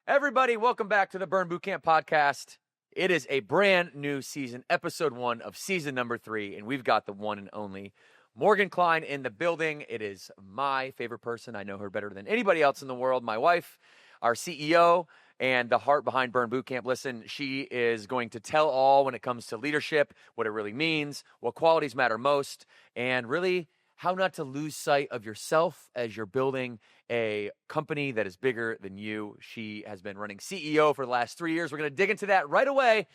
Everybody, welcome back to the Burn Bootcamp podcast. It is a brand new season, episode 1 of season number 3, and we've got the one and only Morgan Kline in the building. It is my favorite person. I know her better than anybody else in the world. My wife, our CEO, and the heart behind Burn Bootcamp. Listen, she is going to tell all when it comes to leadership, what it really means, what qualities matter most, and really how not to lose sight of yourself as you're building a company that is bigger than you. She has been running CEO for the last 3 years. We're going to dig into that right away.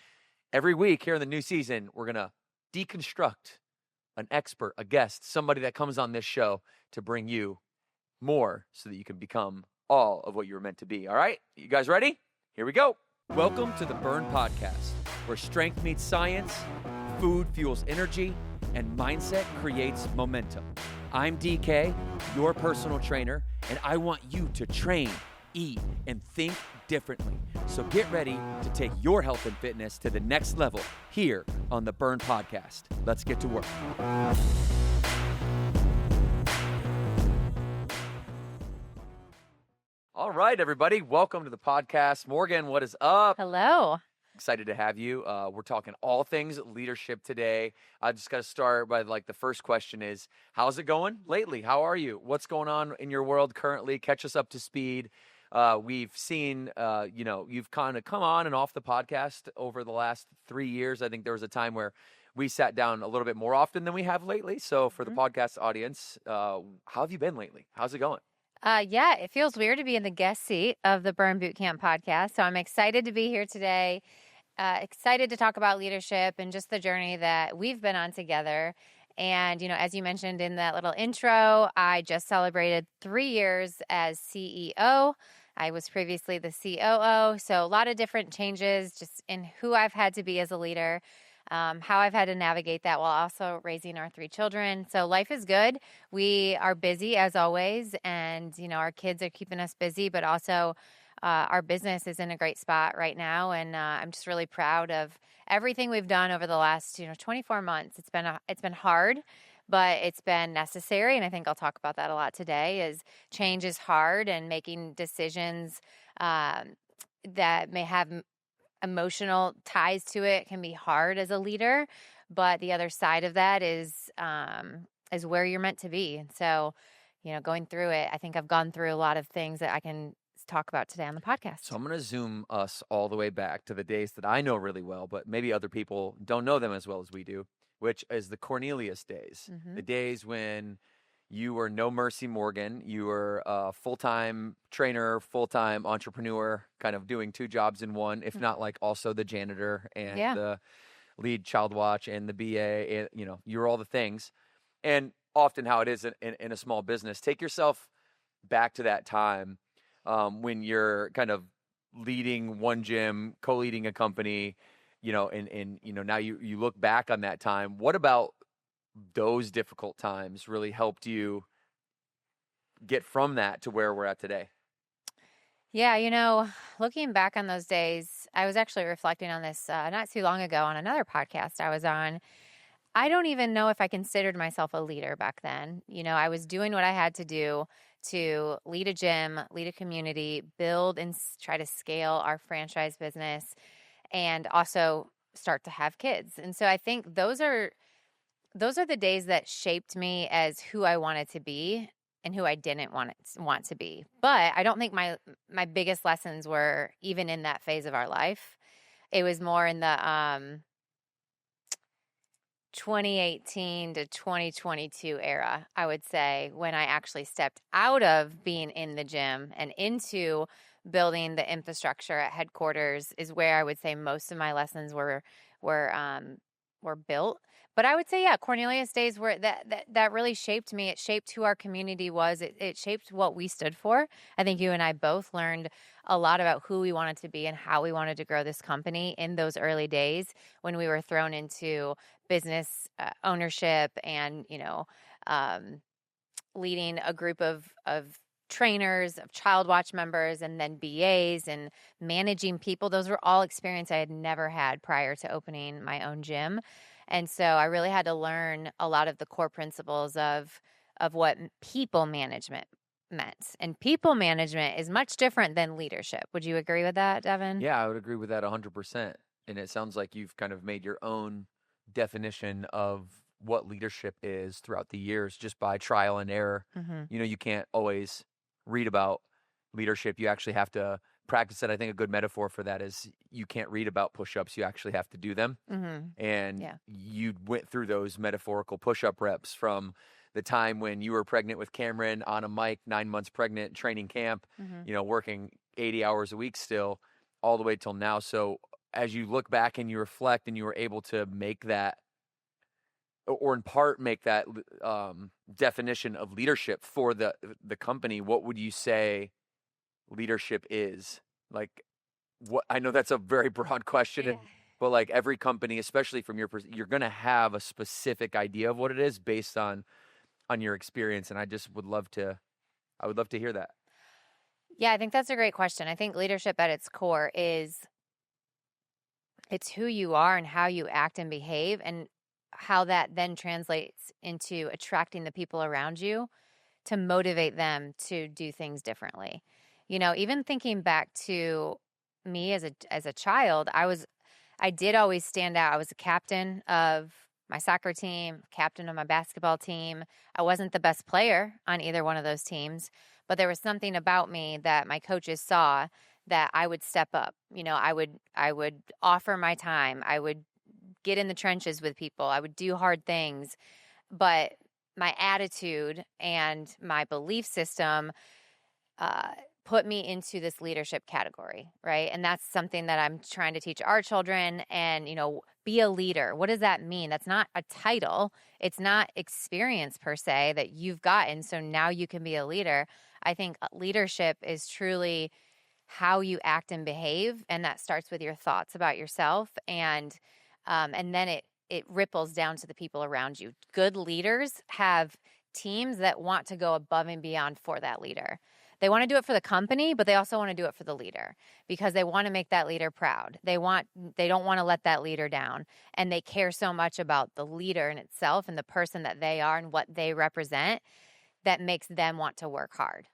Every week here in the new season, we're going to deconstruct an expert, a guest, somebody that comes on this show to bring you more so that you can become all of what you were meant to be. All right? You guys ready? Here we go. Welcome to the Burn Podcast, where strength meets science, food fuels energy, and mindset creates momentum. I'm DK, your personal trainer, and I want you to train, eat, and think differently. So get ready to take your health and fitness to the next level here on the Burn Podcast. Let's get to work. All right, everybody, welcome to the podcast. Morgan, what is up? Hello. Excited to have you. We're talking all things leadership today. I just got to start by the first question is, how's it going lately? How are you? What's going on in your world currently? Catch us up to speed. We've seen, you've kind of come on and off the podcast over the last 3 years. I think there was a time where we sat down a little bit more often than we have lately. So for the podcast audience, how have you been lately? How's it going? Yeah, it feels weird to be in the guest seat of the Burn Bootcamp podcast. So I'm excited to be here today. Excited to talk about leadership and just the journey that we've been on together. And, as you mentioned in that little intro, I just celebrated 3 years as CEO. I was previously the COO. So a lot of different changes just in who I've had to be as a leader, how I've had to navigate that while also raising our 3 children. So life is good. We are busy as always. And, our kids are keeping us busy, but also our business is in a great spot right now, and I'm just really proud of everything we've done over the last 24 months. It's been hard, but it's been necessary, and I think I'll talk about that a lot today. Is change is hard, and making decisions that may have emotional ties to it can be hard as a leader. But the other side of that is where you're meant to be. And so, going through it, I think I've gone through a lot of things that I can talk about today on the podcast. So I'm going to zoom us all the way back to the days that I know really well, but maybe other people don't know them as well as we do, which is the Cornelius days, the days when you were no mercy Morgan. You were a full-time trainer, full-time entrepreneur, kind of doing 2 jobs in one, if not also the janitor and the lead child watch and the BA, and, you were all the things. And often how it is in a small business, take yourself back to that time. When you're kind of leading one gym, co-leading a company, and now you look back on that time. What about those difficult times really helped you get from that to where we're at today? Yeah, looking back on those days, I was actually reflecting on this not too long ago on another podcast I was on. I don't even know if I considered myself a leader back then. I was doing what I had to do to lead a gym, lead a community, build and try to scale our franchise business, and also start to have kids. And so I think those are the days that shaped me as who I wanted to be and who I didn't want to be. But I don't think my biggest lessons were even in that phase of our life. It was more in the 2018 to 2022 era, I would say, when I actually stepped out of being in the gym and into building the infrastructure at headquarters, is where I would say most of my lessons were built. But I would say, Cornelius days were that really shaped me. It shaped who our community was. It shaped what we stood for. I think you and I both learned a lot about who we wanted to be and how we wanted to grow this company in those early days when we were thrown into business ownership and, leading a group of trainers, of child watch members, and then BAs and managing people. Those were all experience I had never had prior to opening my own gym. And so I really had to learn a lot of the core principles of what people management And people management is much different than leadership. Would you agree with that, Devan? Yeah, I would agree with that 100%. And it sounds like you've kind of made your own definition of what leadership is throughout the years just by trial and error. Mm-hmm. You can't always read about leadership. You actually have to practice it. I think a good metaphor for that is you can't read about push-ups. You actually have to do them. Mm-hmm. And Yeah. you went through those metaphorical push-up reps from the time when you were pregnant with Cameron on a mic, 9 months pregnant, training camp, Mm-hmm. Working 80 hours a week still, all the way till now. So as you look back and you reflect and you were able to make that, or in part make that definition of leadership for the company, what would you say leadership is? Like, what, I know that's a very broad question, Yeah. but like every company, especially from your you're going to have a specific idea of what it is based on your experience, and I would love to hear that. Yeah, I think that's a great question. I think leadership at its core is it's who you are and how you act and behave, and how that then translates into attracting the people around you to motivate them to do things differently. Even thinking back to me as a child, I did always stand out. I was a captain of my soccer team, captain of my basketball team. I wasn't the best player on either one of those teams, but there was something about me that my coaches saw that I would step up. I would offer my time. I would get in the trenches with people. I would do hard things, but my attitude and my belief system put me into this leadership category, right? And that's something that I'm trying to teach our children. And, be a leader. What does that mean? That's not a title. It's not experience per se that you've gotten. So now you can be a leader. I think leadership is truly how you act and behave, and that starts with your thoughts about yourself, and then it ripples down to the people around you. Good leaders have teams that want to go above and beyond for that leader. They want to do it for the company, but they also want to do it for the leader because they want to make that leader proud. They don't want to let that leader down, and they care so much about the leader in itself and the person that they are and what they represent that makes them want to work hard.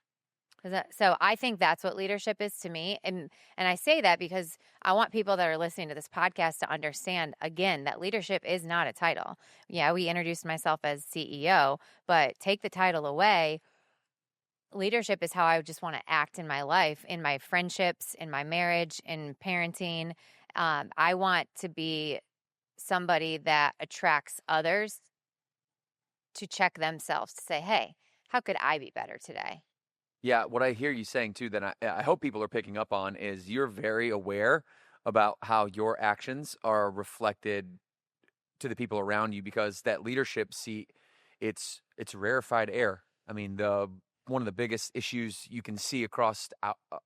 So I think that's what leadership is to me. And I say that because I want people that are listening to this podcast to understand, again, that leadership is not a title. Yeah, we introduced myself as CEO, but take the title away. Leadership is how I just want to act in my life, in my friendships, in my marriage, in parenting. I want to be somebody that attracts others to check themselves, to say, hey, how could I be better today? Yeah, what I hear you saying too, that I hope people are picking up on, is you're very aware about how your actions are reflected to the people around you, because that leadership seat, it's rarefied air. I mean, one of the biggest issues you can see across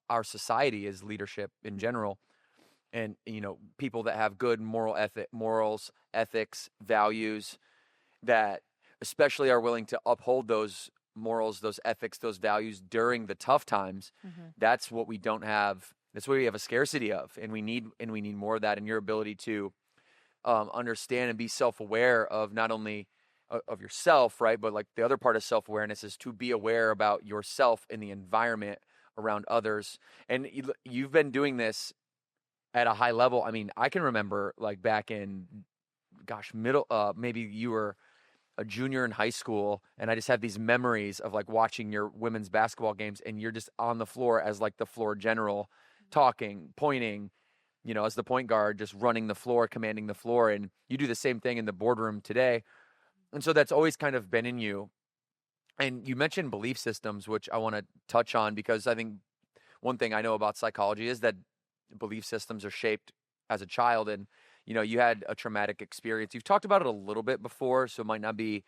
our society is leadership in general, and people that have good morals, ethics, values, that especially are willing to uphold those morals, those ethics, those values during the tough times. Mm-hmm. That's what we don't have. That's what we have a scarcity of, and we need more of that. And your ability to understand and be self-aware of not only of yourself, right, but like the other part of self-awareness is to be aware about yourself and the environment around others. And you've been doing this at a high level. I mean, I can remember like back in, maybe you were a junior in high school, and I just have these memories of like watching your women's basketball games, and you're just on the floor as like the floor general, talking, pointing, as the point guard, just running the floor, commanding the floor. And you do the same thing in the boardroom today. And so that's always kind of been in you. And you mentioned belief systems, which I want to touch on, because I think one thing I know about psychology is that belief systems are shaped as a child. And you had a traumatic experience. You've talked about it a little bit before, so it might not be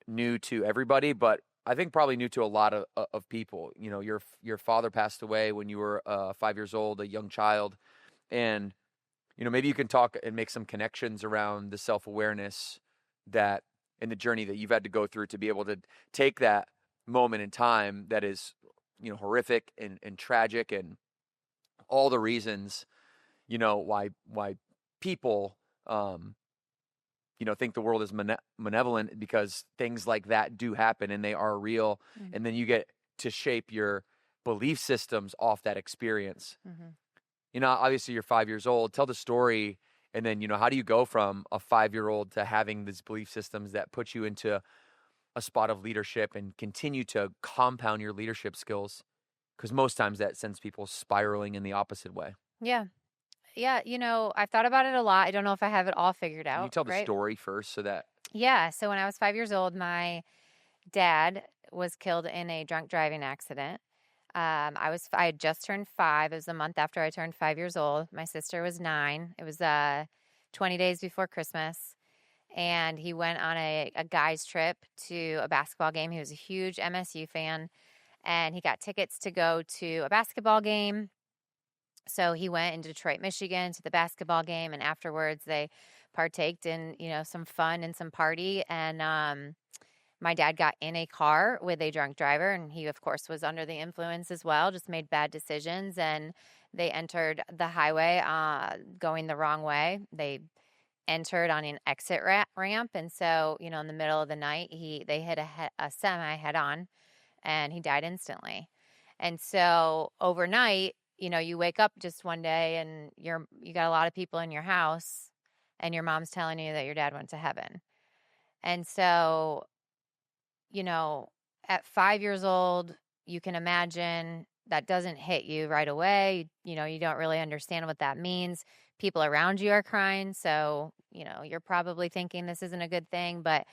new to everybody, but I think probably new to a lot of people. Your father passed away when you were 5 years old, a young child. And, maybe you can talk and make some connections around the self-awareness that and the journey that you've had to go through to be able to take that moment in time that is, horrific and tragic, and all the reasons, why people, think the world is malevolent, because things like that do happen and they are real. Mm-hmm. And then you get to shape your belief systems off that experience. Mm-hmm. You know, obviously you're 5 years old. Tell the story. And then, how do you go from a 5-year-old to having these belief systems that put you into a spot of leadership and continue to compound your leadership skills? Because most times that sends people spiraling in the opposite way. Yeah. Yeah. I've thought about it a lot. I don't know if I have it all figured Can you out, tell the right? story first so that... Yeah. So when I was 5 years old, my dad was killed in a drunk driving accident. I had just turned 5. It was a month after I turned 5 years old. My sister was 9. It was 20 days before Christmas. And he went on a guy's trip to a basketball game. He was a huge MSU fan, and he got tickets to go to a basketball game. So he went in Detroit, Michigan to the basketball game, and afterwards they partaked in, some fun and some party. And my dad got in a car with a drunk driver, and he, of course, was under the influence as well, just made bad decisions. And they entered the highway going the wrong way. They entered on an exit ramp. And so, in the middle of the night, they hit a semi head on, and he died instantly. And so overnight, you wake up just one day and you got a lot of people in your house, and your mom's telling you that your dad went to heaven. And so, at 5 years old, you can imagine that doesn't hit you right away. You don't really understand what that means. People around you are crying. So, you're probably thinking this isn't a good thing, but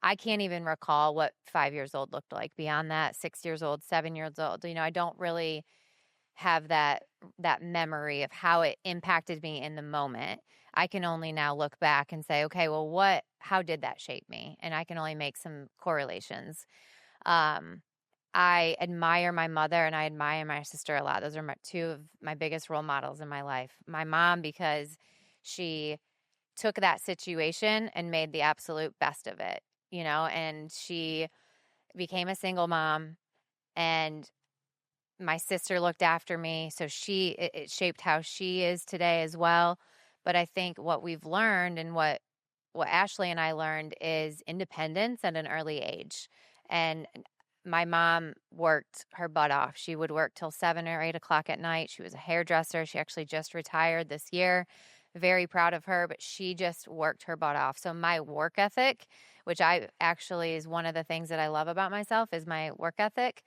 I can't even recall what 5 years old looked like beyond that. 6 years old, 7 years old. I don't really have that memory of how it impacted me in the moment. I can only now look back and say, okay, well, how did that shape me? And I can only make some correlations. I admire my mother and I admire my sister a lot. Those are two of my biggest role models in my life. My mom, because she took that situation and made the absolute best of it, and she became a single mom, and my sister looked after me. So it shaped how she is today as well. But I think what we've learned and what Ashley and I learned is independence at an early age. And my mom worked her butt off. She would work till 7 or 8 o'clock at night. She was a hairdresser. She actually just retired this year. Very proud of her, but she just worked her butt off. So my work ethic, which I actually is one of the things that I love about myself, is my work ethic.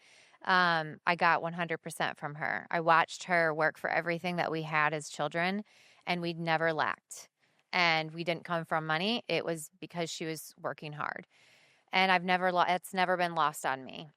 I got 100% from her. I watched her work for everything that we had as children, and we'd never lacked. And we didn't come from money. It was because she was working hard. And it's never been lost on me.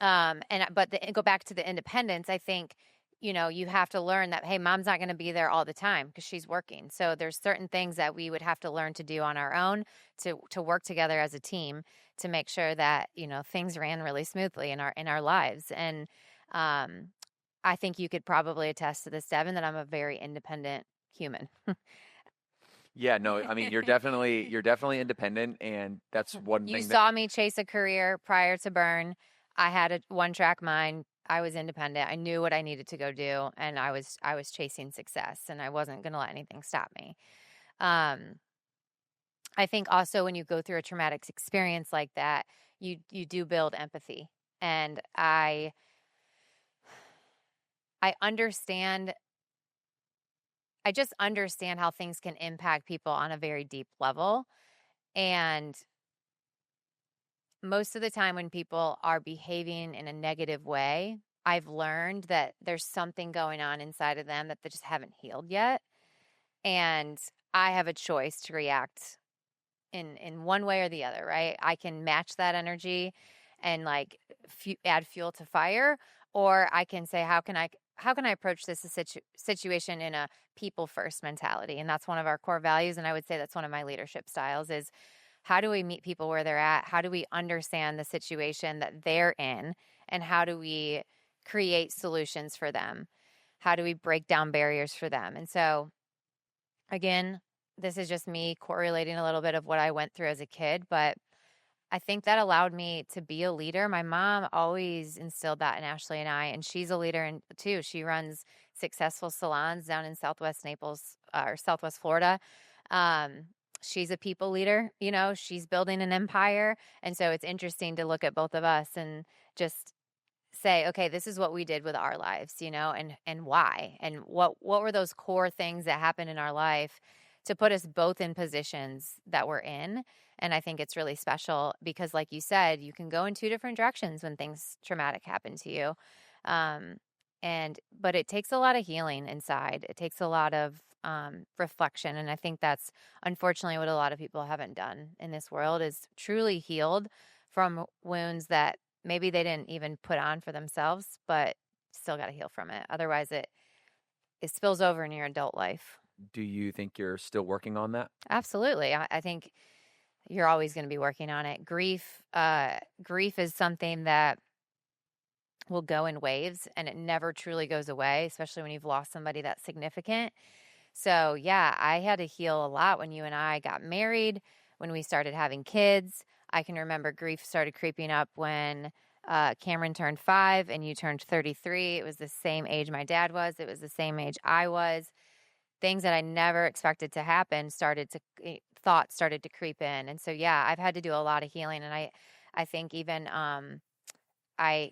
But go back to the independence, I think, you have to learn that, hey, mom's not going to be there all the time because she's working. So there's certain things that we would have to learn to do on our own to work together as a team to make sure that, things ran really smoothly in our lives. And I think you could probably attest to this, Devan, that I'm a very independent human. Yeah, no, I mean, you're definitely independent, and that's one thing. You saw me chase a career prior to Burn. I had a one-track mind. I was independent. I knew what I needed to go do, and I was chasing success, and I wasn't going to let anything stop me. I think also when you go through a traumatic experience like that, you do build empathy, and I understand. I just understand how things can impact people on a very deep level. And most of the time when people are behaving in a negative way, I've learned that there's something going on inside of them that they just haven't healed yet. And I have a choice to react in one way or the other, right? I can match that energy and add fuel to fire, or I can say, how can I approach this situation in a people first mentality? And that's one of our core values. And I would say that's one of my leadership styles is, how do we meet people where they're at? How do we understand the situation that they're in? And how do we create solutions for them? How do we break down barriers for them? And so, again, this is just me correlating a little bit of what I went through as a kid, but I think that allowed me to be a leader. My mom always instilled that in Ashley and I, and she's a leader too. She runs successful salons down in Southwest Naples or Southwest Florida. She's a people leader, she's building an empire. And so it's interesting to look at both of us and just say, okay, this is what we did with our lives, and why, and what were those core things that happened in our life to put us both in positions that we're in. And I think it's really special because, like you said, you can go in two different directions when things traumatic happen to you. But it takes a lot of healing inside. It takes a lot of reflection. And I think that's unfortunately what a lot of people haven't done in this world, is truly healed from wounds that maybe they didn't even put on for themselves, but still got to heal from it. Otherwise it spills over in your adult life. Do you think you're still working on that? Absolutely. I think you're always going to be working on it. Grief is something that will go in waves, and it never truly goes away, especially when you've lost somebody that's significant. So yeah, I had to heal a lot when you and I got married, when we started having kids. I can remember grief started creeping up when Cameron turned 5 and you turned 33. It was the same age my dad was. It was the same age I was. Things that I never expected to happen thoughts started to creep in. And so, yeah, I've had to do a lot of healing. And I think even I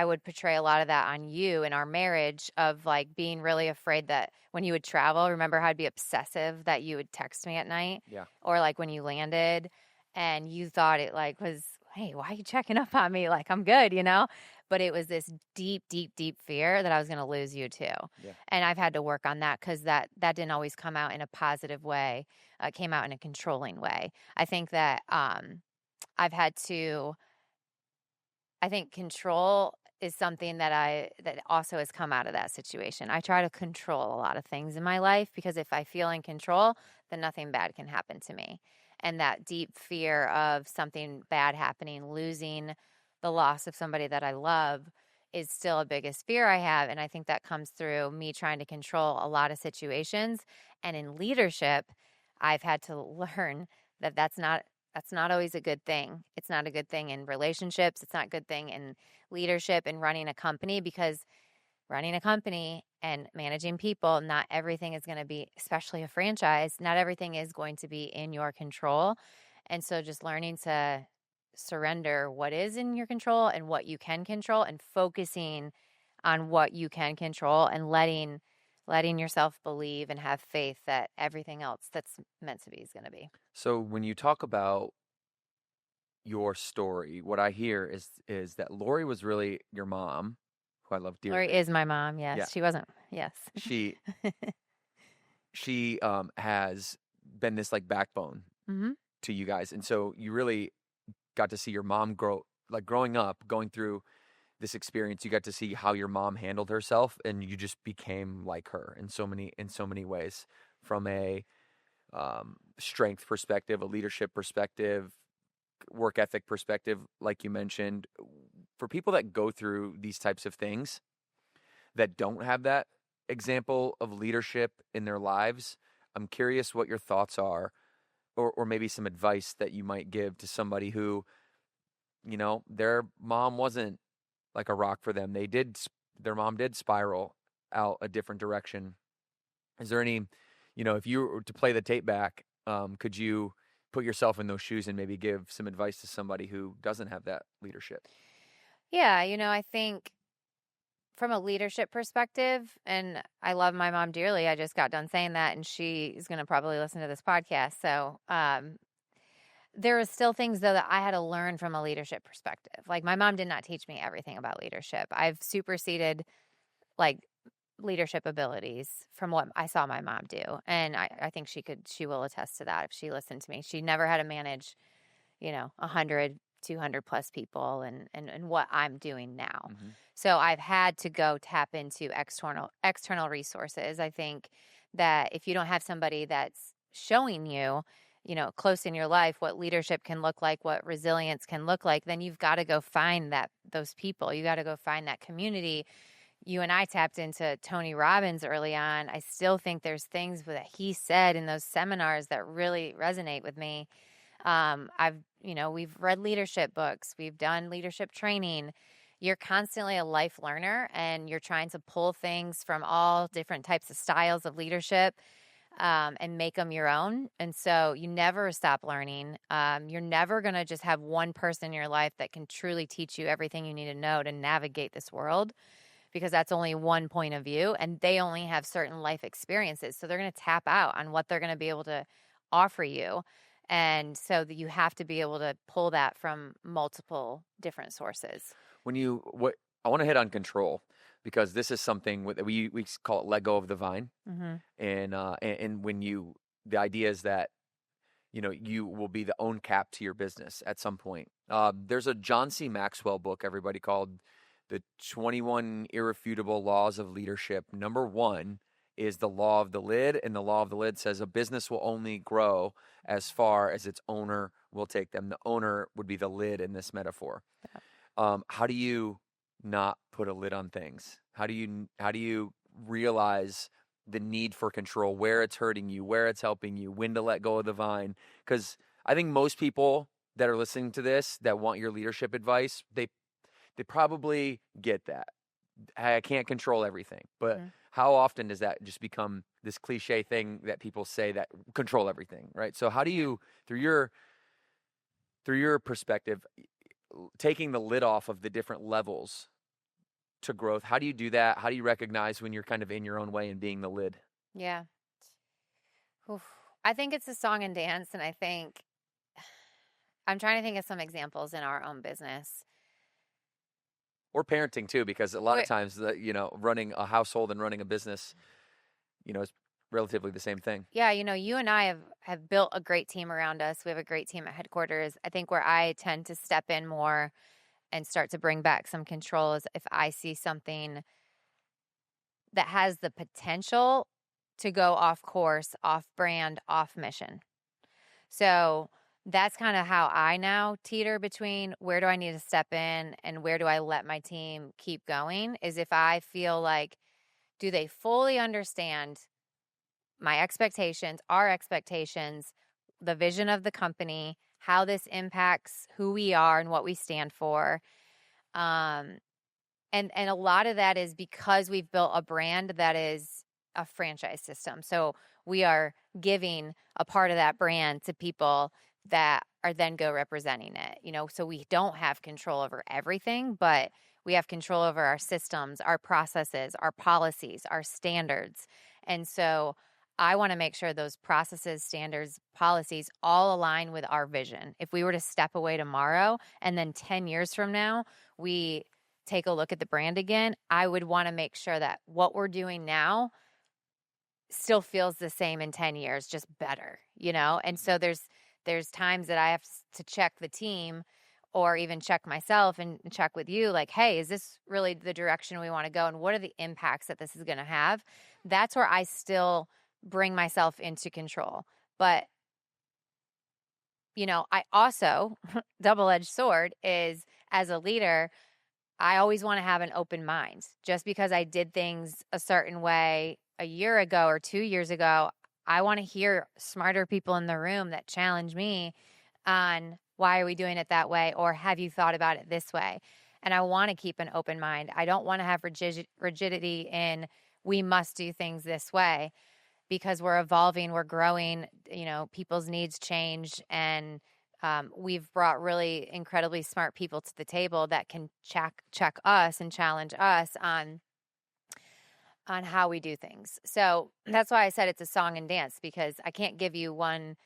would portray a lot of that on you in our marriage, of like being really afraid that when you would travel, remember how I'd be obsessive that you would text me at night? Yeah. Or like when you landed and you thought it like was, hey, why are you checking up on me? Like, I'm good, But it was this deep, deep, deep fear that I was going to lose you too. Yeah. And I've had to work on that because that didn't always come out in a positive way. It came out in a controlling way. I think that I've had to, I think control is something that also has come out of that situation. I try to control a lot of things in my life because if I feel in control, then nothing bad can happen to me. And that deep fear of something bad happening, losing the loss of somebody that I love, is still a biggest fear I have. And I think that comes through me trying to control a lot of situations. And in leadership, I've had to learn that that's not always a good thing. It's not a good thing in relationships. It's not a good thing in leadership and running a company, because running a company and managing people, not everything is going to be, especially a franchise, not everything is going to be in your control. And so just learning to surrender what is in your control and what you can control, and focusing on what you can control, and letting yourself believe and have faith that everything else that's meant to be is going to be. So when you talk about your story, what I hear is that Lori was really your mom, who I love dearly. Lori is my mom. Yes. Yeah. She wasn't. Yes. She has been this like backbone Mm-hmm. to you guys. And so you really got to see your mom grow, like growing up, going through this experience. You got to see how your mom handled herself, and you just became like her in so many ways, from a strength perspective, a leadership perspective, work ethic perspective, like you mentioned. For people that go through these types of things that don't have that example of leadership in their lives, I'm curious what your thoughts are, or maybe some advice that you might give to somebody who, their mom wasn't like a rock for them. Their mom did spiral out a different direction. Is there any, if you were to play the tape back, could you put yourself in those shoes and maybe give some advice to somebody who doesn't have that leadership? Yeah. I think from a leadership perspective, and I love my mom dearly. I just got done saying that, and she is going to probably listen to this podcast. So, there are still things, though, that I had to learn from a leadership perspective. Like, my mom did not teach me everything about leadership. I've superseded, like, leadership abilities from what I saw my mom do. And I think she will attest to that if she listened to me. She never had to manage, 100, 200 plus people and what I'm doing now. Mm-hmm. So I've had to go tap into external resources. I think that if you don't have somebody that's showing you, close in your life, what leadership can look like, what resilience can look like, then you've got to go find those people. You got to go find that community. You and I tapped into Tony Robbins early on. I still think there's things that he said in those seminars that really resonate with me. We've read leadership books. We've done leadership training. You're constantly a life learner, and you're trying to pull things from all different types of styles of leadership. and make them your own. And so you never stop learning. You're never going to just have one person in your life that can truly teach you everything you need to know to navigate this world, because that's only one point of view and they only have certain life experiences. So they're going to tap out on what they're going to be able to offer you. And so that you have to be able to pull that from multiple different sources. I want to hit on control, because this is something that we call it let go of the vine. Mm-hmm. And when the idea is that, you will be the own cap to your business at some point. There's a John C. Maxwell book, everybody, called The 21 Irrefutable Laws of Leadership. Number 1 is the law of the lid, and the law of the lid says a business will only grow as far as its owner will take them. The owner would be the lid in this metaphor. Yeah. How do you not put a lid on things? How do you realize the need for control, where it's hurting you, where it's helping you, when to let go of the vine? Because I think most people that are listening to this that want your leadership advice, they probably get that. I can't control everything. But how often does that just become this cliche thing that people say, that control everything, right? So how do you, through your perspective, taking the lid off of the different levels to growth, how do you do that? How do you recognize when you're kind of in your own way and being the lid? Yeah. Oof. I think it's a song and dance, and I think I'm trying to think of some examples in our own business. Or parenting too, because a lot of times, running a household and running a business, is relatively the same thing. Yeah, you and I have built a great team around us. We have a great team at headquarters. I think where I tend to step in more and start to bring back some control is if I see something that has the potential to go off course, off brand, off mission. So that's kind of how I now teeter between where do I need to step in and where do I let my team keep going, is if I feel like, do they fully understand my expectations, our expectations, the vision of the company, how this impacts who we are and what we stand for. And a lot of that is because we've built a brand that is a franchise system. So we are giving a part of that brand to people that are then go representing it, so we don't have control over everything, but we have control over our systems, our processes, our policies, our standards. And so I want to make sure those processes, standards, policies all align with our vision. If we were to step away tomorrow and then 10 years from now, we take a look at the brand again, I would want to make sure that what we're doing now still feels the same in 10 years, just better, And so there's times that I have to check the team or even check myself and check with you, like, hey, is this really the direction we want to go? And what are the impacts that this is going to have? That's where I still bring myself into control. But, I also, double-edged sword is, as a leader, I always want to have an open mind. Just because I did things a certain way a year ago or 2 years ago, I want to hear smarter people in the room that challenge me on why are we doing it that way, or have you thought about it this way? And I want to keep an open mind. I don't want to have rigidity in we must do things this way, because we're evolving, we're growing, people's needs change, and we've brought really incredibly smart people to the table that can check us and challenge us on how we do things. So that's why I said it's a song and dance, because I can't give you one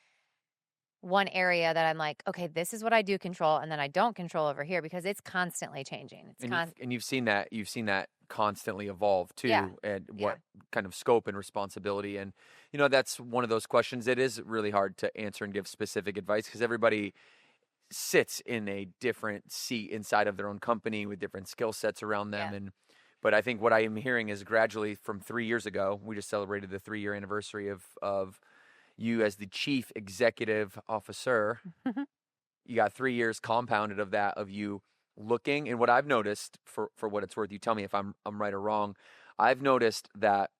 area that I'm like, okay, this is what I do control, and then I don't control over here, because it's constantly changing. And you've seen that constantly evolve too, Yeah. and what kind of scope and responsibility. And that's one of those questions that is really hard to answer and give specific advice, because everybody sits in a different seat inside of their own company with different skill sets around them. But I think what I am hearing is gradually, from 3 years ago, we just celebrated the 3-year anniversary of you as the chief executive officer. You got 3 years compounded of that, of you looking. And what I've noticed, for what it's worth, you tell me if I'm right or wrong, I've noticed that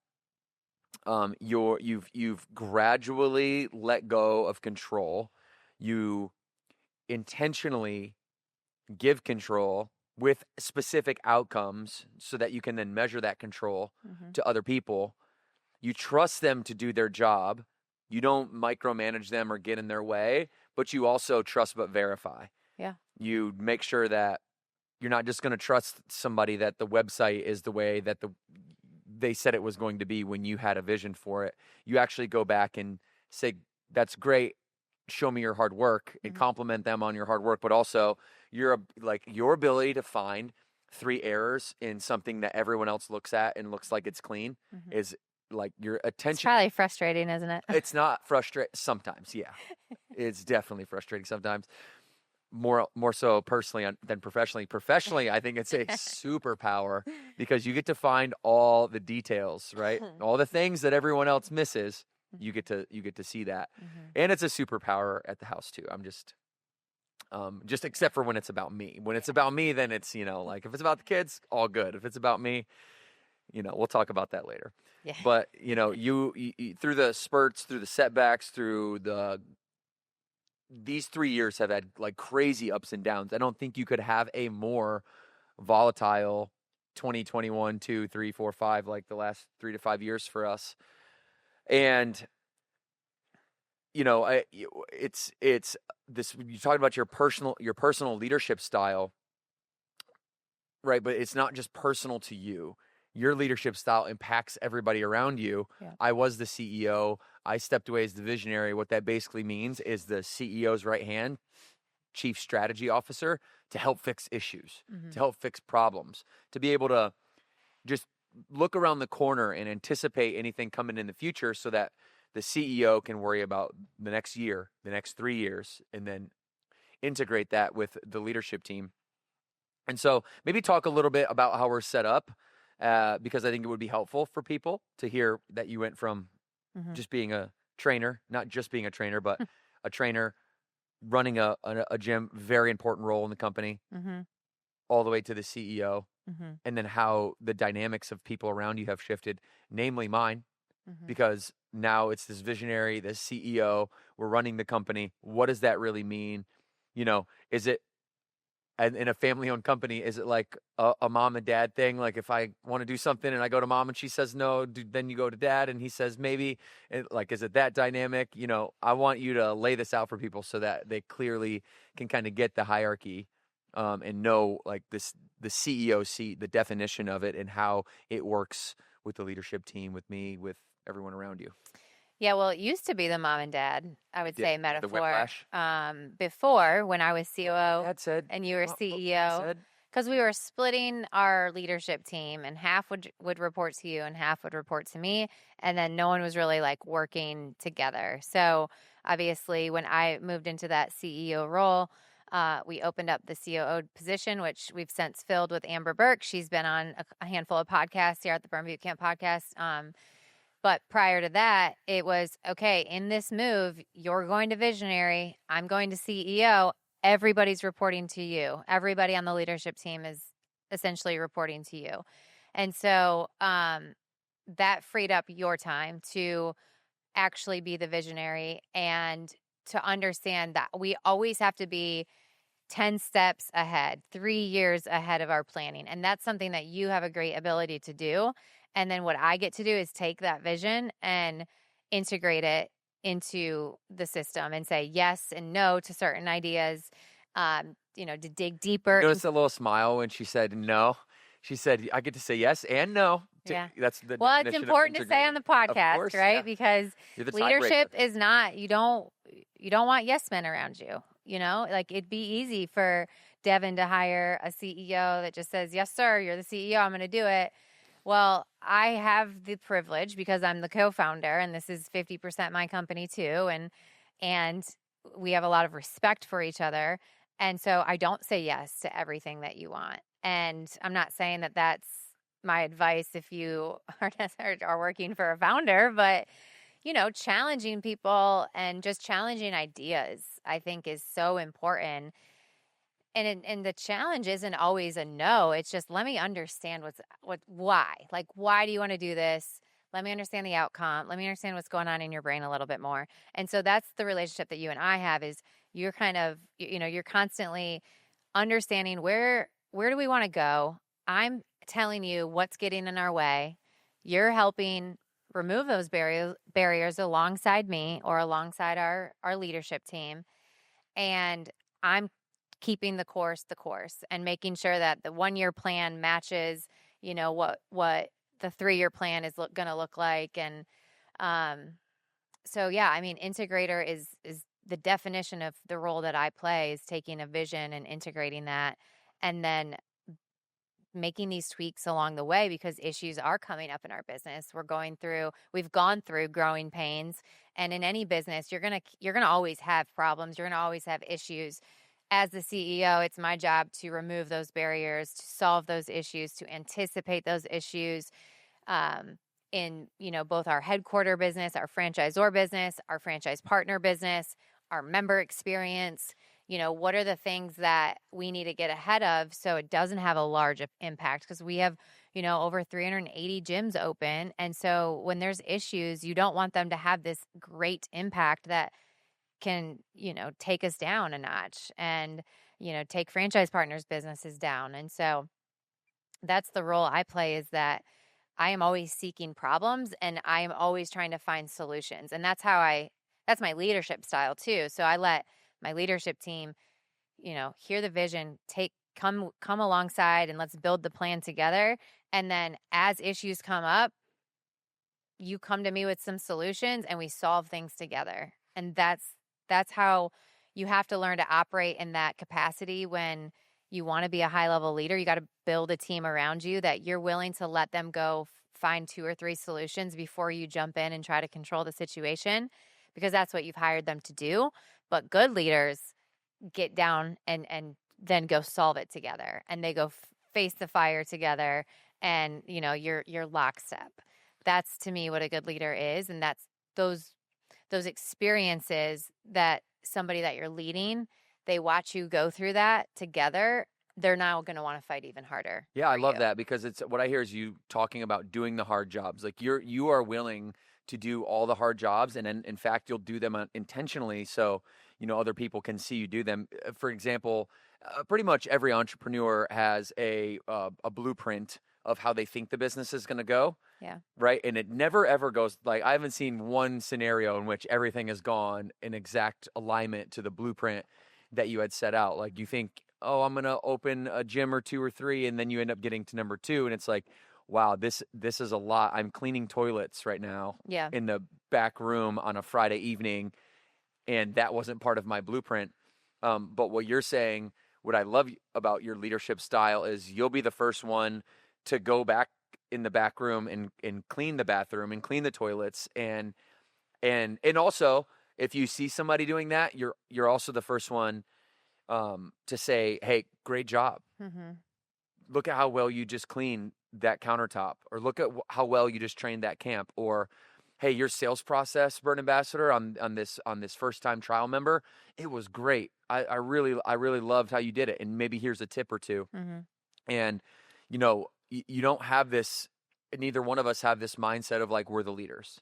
you've gradually let go of control. You intentionally give control with specific outcomes so that you can then measure that control to other people. You trust them to do their job. You don't micromanage them or get in their way, but you also trust but verify. Yeah. You make sure that you're not just going to trust somebody that the website is the way that they said it was going to be when you had a vision for it. You actually go back and say, that's great. Show me your hard work and compliment them on your hard work, but also your ability to find 3 errors in something that everyone else looks at and looks like it's clean is like your attention. It's probably frustrating, isn't it? It's not frustrating sometimes. Yeah, it's definitely frustrating sometimes. More so personally than professionally. Professionally, I think it's a superpower because you get to find all the details, right? All the things that everyone else misses. You get to see that, and it's a superpower at the house too. I'm just except for when it's about me. When it's about me, then it's like if it's about the kids, all good. If it's about me, we'll talk about that later. Yeah. But you through the spurts, through the setbacks, through these 3 years have had like crazy ups and downs. I don't think you could have a more volatile 2021, 2, 3, 4, 5 like the last 3 to 5 years for us. And it's this. You talked about your personal leadership style, right? But it's not just personal to you. Your leadership style impacts everybody around you. Yeah. I was the CEO. I stepped away as the visionary. What that basically means is the CEO's right hand, chief strategy officer, to help fix issues, to help fix problems, to be able to just look around the corner and anticipate anything coming in the future so that the CEO can worry about the next year, the next 3 years, and then integrate that with the leadership team. And so maybe talk a little bit about how we're set up, because I think it would be helpful for people to hear that you went from just being a trainer, not just being a trainer, but a trainer running a gym, very important role in the company, all the way to the CEO. And then how the dynamics of people around you have shifted, namely mine, because now it's this visionary, this CEO, we're running the company. What does that really mean? Is it, in a family-owned company, is it like a mom and dad thing? Like if I want to do something and I go to mom and she says no, then you go to dad and he says maybe. And like, is it that dynamic? I want you to lay this out for people so that they clearly can kind of get the hierarchy. And know like the CEO seat, the definition of it, and how it works with the leadership team, with me, with everyone around you. Yeah, well, it used to be the mom and dad, I would say, metaphor. The whiplash. Before, when I was COO and you were CEO, because we were splitting our leadership team, and half would report to you and half would report to me, and then no one was really like working together. So obviously, when I moved into that CEO role, we opened up the COO position, which we've since filled with Amber Burke. She's been on a handful of podcasts here at the Burn Boot Camp podcast. But prior to that, it was, okay, in this move, you're going to visionary, I'm going to CEO. Everybody's reporting to you. Everybody on the leadership team is essentially reporting to you. And so that freed up your time to actually be the visionary and to understand that we always have to be 10 steps ahead, 3 years ahead of our planning. And that's something that you have a great ability to do. And then what I get to do is take that vision and integrate it into the system and say yes and no to certain ideas, to dig deeper. Notice a little smile when she said no. She said, I get to say yes and no. Yeah. That's the well, it's important to say on the podcast, course, right? Yeah. Because leadership is not, you don't want yes men around you. Like it'd be easy for Devan to hire a CEO that just says, yes, sir, you're the CEO, I'm going to do it. Well, I have the privilege because I'm the co-founder and this is 50% my company too. And we have a lot of respect for each other. And so I don't say yes to everything that you want. And I'm not saying that that's my advice if you are working for a founder, but challenging people and just challenging ideas, I think is so important. And the challenge isn't always a no. It's just, let me understand why. Like, why do you want to do this? Let me understand the outcome. Let me understand what's going on in your brain a little bit more. And so that's the relationship that you and I have is you're kind of, you're constantly understanding where do we want to go? I'm telling you what's getting in our way. You're helping remove those barriers alongside me or alongside our leadership team. And I'm keeping the course and making sure that the 1-year plan matches, what the 3-year plan is going to look like. And so, yeah, I mean, integrator is the definition of the role that I play, is taking a vision and integrating that, and then making these tweaks along the way, because issues are coming up in our business. We've gone through growing pains, and in any business, you're going to always have problems. You're going to always have issues. As the CEO, it's my job to remove those barriers, to solve those issues, to anticipate those issues, in, both our headquarter business, our franchisor business, our franchise partner business, our member experience. What are the things that we need to get ahead of so it doesn't have a large impact? Because we have, over 380 gyms open. And so when there's issues, you don't want them to have this great impact that can, take us down a notch and, take franchise partners' businesses down. And so that's the role I play, is that I am always seeking problems and I am always trying to find solutions. And that's my leadership style too. So I let my leadership team, hear the vision, come alongside, and let's build the plan together. And then as issues come up, you come to me with some solutions and we solve things together. And that's how you have to learn to operate in that capacity. When you want to be a high-level leader, you got to build a team around you that you're willing to let them go find 2 or 3 solutions before you jump in and try to control the situation, because that's what you've hired them to do. But good leaders get down and then go solve it together, and they go face the fire together, and you're lockstep. That's, to me, what a good leader is. And that's those experiences that somebody that you're leading, they watch you go through that together, they're now going to want to fight even harder. Yeah, I love that, because it's what I hear is you talking about doing the hard jobs. Like you are willing to do all the hard jobs, and in fact, you'll do them intentionally so other people can see you do them. For example, pretty much every entrepreneur has a blueprint of how they think the business is going to go. Yeah. Right. And it never ever goes, like, I haven't seen one scenario in which everything has gone in exact alignment to the blueprint that you had set out. Like, you think, oh, I'm going to open a gym or 2 or 3, and then you end up getting to number 2, and it's like, wow, this is a lot. I'm cleaning toilets right now in the back room on a Friday evening, and that wasn't part of my blueprint. But what you're saying, what I love about your leadership style, is you'll be the first one to go back in the back room and clean the bathroom and clean the toilets. And also, if you see somebody doing that, you're also the first one to say, hey, great job. Mm-hmm. Look at how well you just cleaned that countertop, or look at how well you just trained that camp, or hey, your sales process, Burn Ambassador, on this first time trial member, it was great. I really loved how you did it. And maybe here's a tip or 2. Mm-hmm. And you don't have this, neither one of us have this mindset of like, we're the leaders.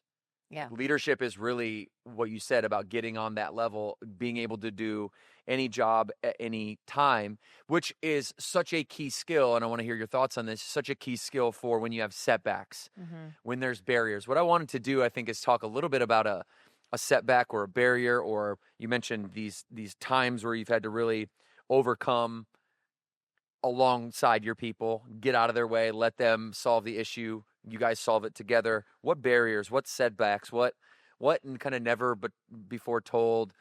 Yeah. Leadership is really what you said about getting on that level, being able to do any job at any time, which is such a key skill. And I want to hear your thoughts on this. Such a key skill for when you have setbacks, when there's barriers. What I wanted to do, I think, is talk a little bit about a setback or a barrier, or you mentioned these times where you've had to really overcome alongside your people, get out of their way, let them solve the issue. You guys solve it together. What barriers, what setbacks, what and kind of never but before told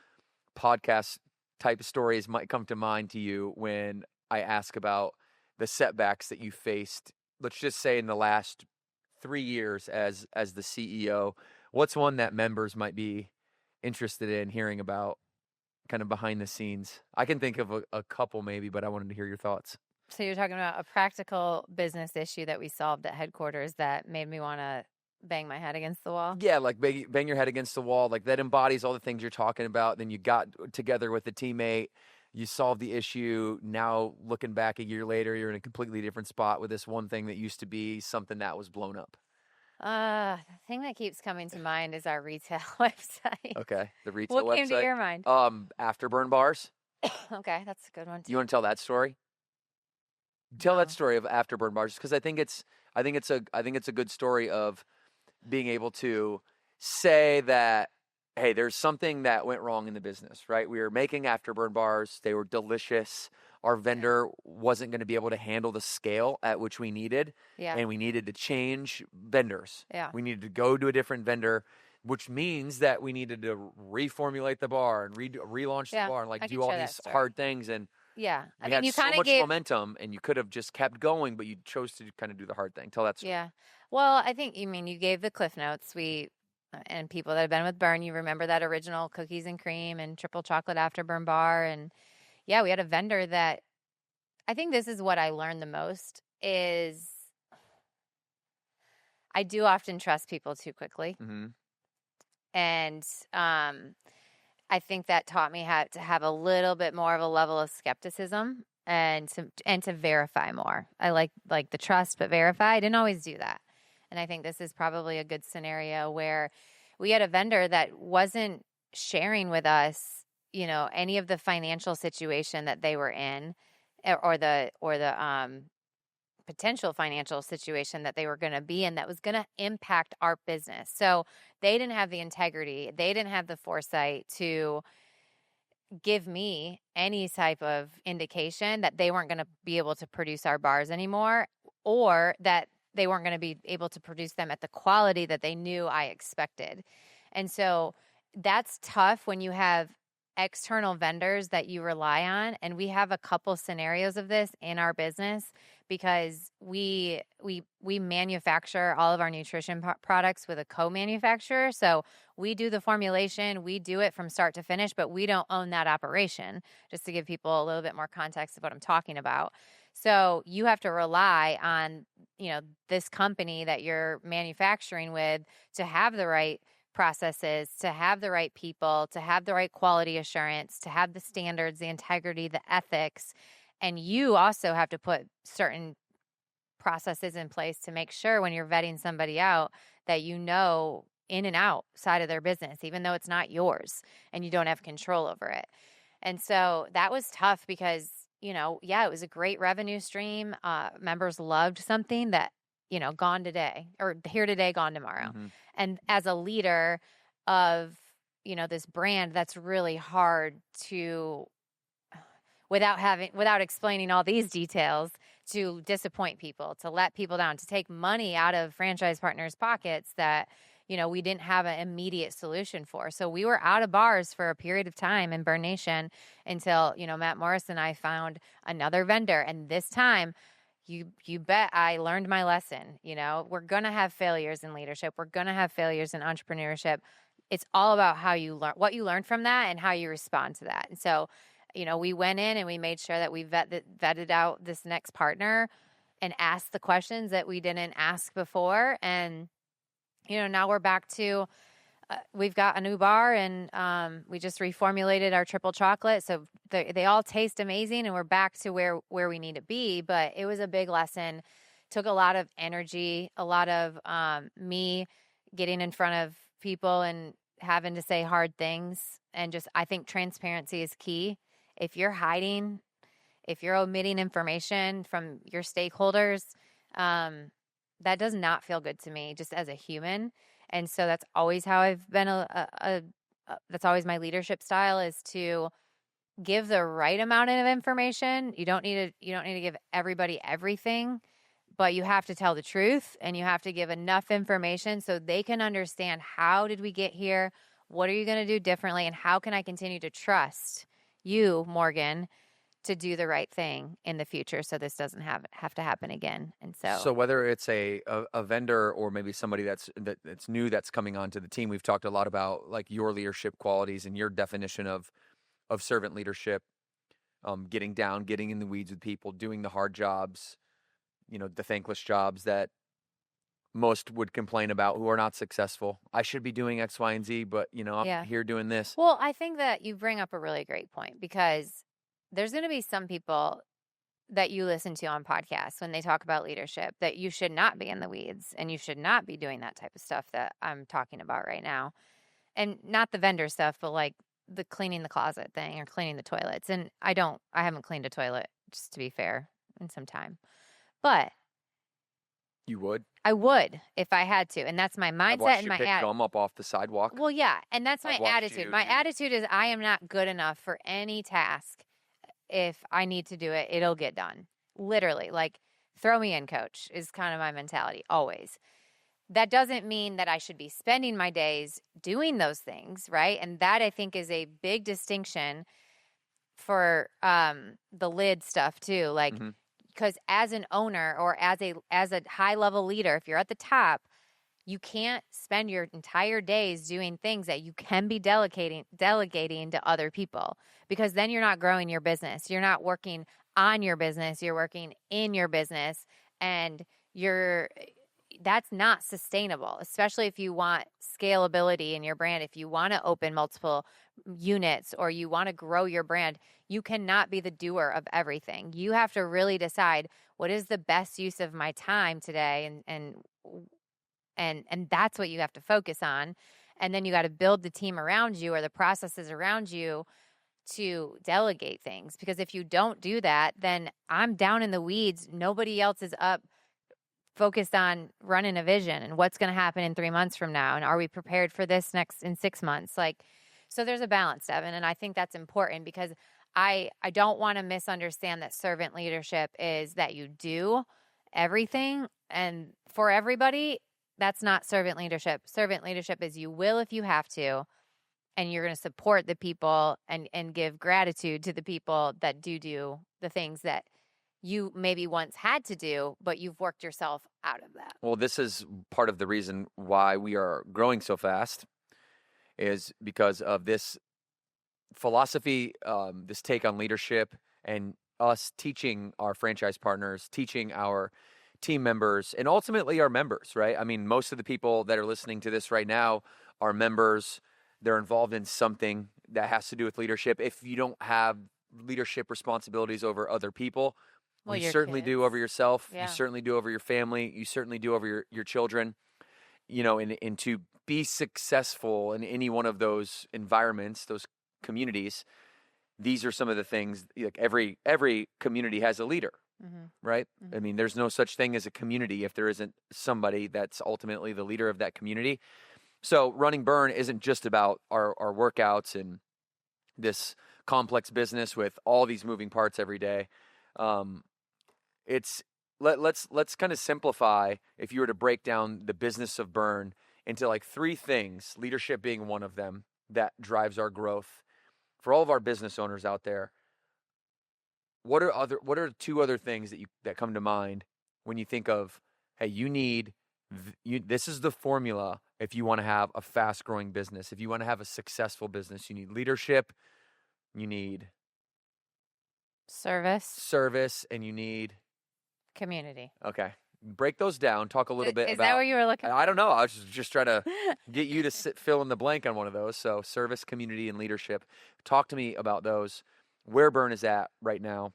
podcast type of stories might come to mind to you when I ask about the setbacks that you faced, let's just say in the last 3 years as the CEO? What's one that members might be interested in hearing about, kind of behind the scenes? I can think of a couple maybe, but I wanted to hear your thoughts. So you're talking about a practical business issue that we solved at headquarters that made me want to bang my head against the wall? Yeah, like bang your head against the wall. Like, that embodies all the things you're talking about. Then you got together with a teammate, you solved the issue. Now, looking back a year later, you're in a completely different spot with this one thing that used to be something that was blown up. The thing that keeps coming to mind is our retail website. Okay, the retail website. What came to your mind? Afterburn bars. Okay, that's a good one too. You want to tell that story? Tell that story of Afterburn bars, because I think it's a good story of being able to say that, hey, there's something that went wrong in the business, right? We were making Afterburn bars. They were delicious. Our vendor wasn't going to be able to handle the scale at which we needed, and we needed to change vendors. We needed to go to a different vendor, which means that we needed to reformulate the bar and relaunch the bar and like do all these hard things. And we had you so kind of much gave momentum, and you could have just kept going, but you chose to kind of do the hard thing. Tell that story. Yeah. Well, I think you gave the Cliff Notes. And people that have been with Burn, you remember that original cookies and cream and triple chocolate Afterburn bar. And yeah, we had a vendor that I think this is what I learned the most is I do often trust people too quickly. Mm-hmm. And I think that taught me how to have a little bit more of a level of skepticism and to verify more. I like the trust, but verify. I didn't always do that. And I think this is probably a good scenario where we had a vendor that wasn't sharing with us, any of the financial situation that they were in or the potential financial situation that they were going to be in that was going to impact our business. So they didn't have the integrity. They didn't have the foresight to give me any type of indication that they weren't going to be able to produce our bars anymore, or that they weren't going to be able to produce them at the quality that they knew I expected. And so that's tough when you have external vendors that you rely on. And we have a couple scenarios of this in our business because we manufacture all of our nutrition products with a co-manufacturer. So we do the formulation, we do it from start to finish, but we don't own that operation, just to give people a little bit more context of what I'm talking about. So you have to rely on, this company that you're manufacturing with to have the right processes, to have the right people, to have the right quality assurance, to have the standards, the integrity, the ethics. And you also have to put certain processes in place to make sure when you're vetting somebody out that in and outside of their business, even though it's not yours and you don't have control over it. And so that was tough because, it was a great revenue stream. Members loved something that, gone today or here today, gone tomorrow. Mm-hmm. And as a leader of, this brand, that's really hard to, without explaining all these details, to disappoint people, to let people down, to take money out of franchise partners' pockets that, we didn't have an immediate solution for. So we were out of bars for a period of time in Burn Nation until, Matt Morris and I found another vendor. And this time, you bet I learned my lesson. We're going to have failures in leadership. We're going to have failures in entrepreneurship. It's all about how you learn, what you learned from that and how you respond to that. And so, we went in and we made sure that we vetted out this next partner and asked the questions that we didn't ask before. And, now we're back to, we've got a new bar and we just reformulated our triple chocolate. So they all taste amazing and we're back to where we need to be. But it was a big lesson. Took a lot of energy, a lot of me getting in front of people and having to say hard things. And just, I think transparency is key. If you're hiding, if you're omitting information from your stakeholders, that does not feel good to me just as a human. And so that's always how I've been that's always my leadership style, is to give the right amount of information. You don't need to give everybody everything, but you have to tell the truth and you have to give enough information so they can understand, how did we get here? What are you going to do differently? And how can I continue to trust you, Morgan, to do the right thing in the future so this doesn't have to happen again. And so whether it's a vendor or maybe somebody that's new that's coming onto the team, we've talked a lot about like your leadership qualities and your definition of servant leadership, getting down, getting in the weeds with people, doing the hard jobs, the thankless jobs that most would complain about who are not successful. I should be doing X, Y, and Z, but I'm here doing this. Well, I think that you bring up a really great point, because there's going to be some people that you listen to on podcasts when they talk about leadership that you should not be in the weeds and you should not be doing that type of stuff that I'm talking about right now. And not the vendor stuff, but like the cleaning the closet thing or cleaning the toilets. And I haven't cleaned a toilet, just to be fair, in some time. But You would? I would if I had to. And that's my I've mindset watched and you my pick gum up off the sidewalk. Well, yeah, and that's my I've watched attitude. you My do- attitude is I am not good enough for any task. If I need to do it, it'll get done. Literally, like throw me in, coach, is kind of my mentality always. That doesn't mean that I should be spending my days doing those things, right? And that I think is a big distinction for the lid stuff too. Like, Mhm. because as an owner or as a high level leader, if you're at the top, you can't spend your entire days doing things that you can be delegating to other people, because then you're not growing your business. You're not working on your business. You're working in your business, and that's not sustainable, especially if you want scalability in your brand. If you want to open multiple units or you want to grow your brand, you cannot be the doer of everything. You have to really decide what is the best use of my time today, and that's what you have to focus on. And then you got to build the team around you or the processes around you to delegate things, because if you don't do that, then I'm down in the weeds. Nobody else is up focused on running a vision and what's going to happen in 3 months from now, and are we prepared for this next in 6 months. Like, so there's a balance, Devan, and I think that's important, because I don't want to misunderstand that servant leadership is that you do everything and for everybody. That's not servant leadership. Servant leadership is you will if you have to, and you're going to support the people and give gratitude to the people that do the things that you maybe once had to do, but you've worked yourself out of that. Well, this is part of the reason why we are growing so fast, is because of this philosophy, this take on leadership, and us teaching our franchise partners, teaching our team members, and ultimately our members, right? I mean, most of the people that are listening to this right now are members. They're involved in something that has to do with leadership. If you don't have leadership responsibilities over other people, Well, you your certainly do kids. over yourself. Yeah. You certainly do over your family. You certainly do over your children. You know, and to be successful in any one of those environments, those communities, these are some of the things. Like every community has a leader, right? I mean, there's no such thing as a community if there isn't somebody that's ultimately the leader of that community. So running Burn isn't just about our workouts and this complex business with all these moving parts every day. Let's kind of simplify, if you were to break down the business of Burn into like 3 things, leadership being one of them, that drives our growth. For all of our business owners out there, what are 2 other things that come to mind when you think of, hey, this is the formula if you want to have a fast growing business, if you want to have a successful business? You need leadership, you need service, and you need Community. Okay. Break those down. Talk a little bit Is about. that what you were looking for? I don't know. I was just trying to get you to fill in the blank on one of those. So service, community, and leadership. Talk to me about those. Where Burn is at right now.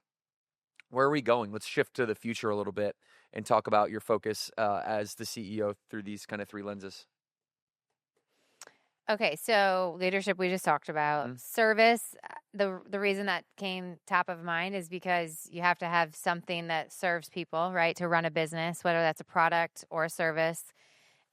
Where are we going? Let's shift to the future a little bit and talk about your focus as the CEO through these kind of 3 lenses. Okay, so leadership we just talked about. Service, the reason that came top of mind is because you have to have something that serves people, right, to run a business, whether that's a product or a service.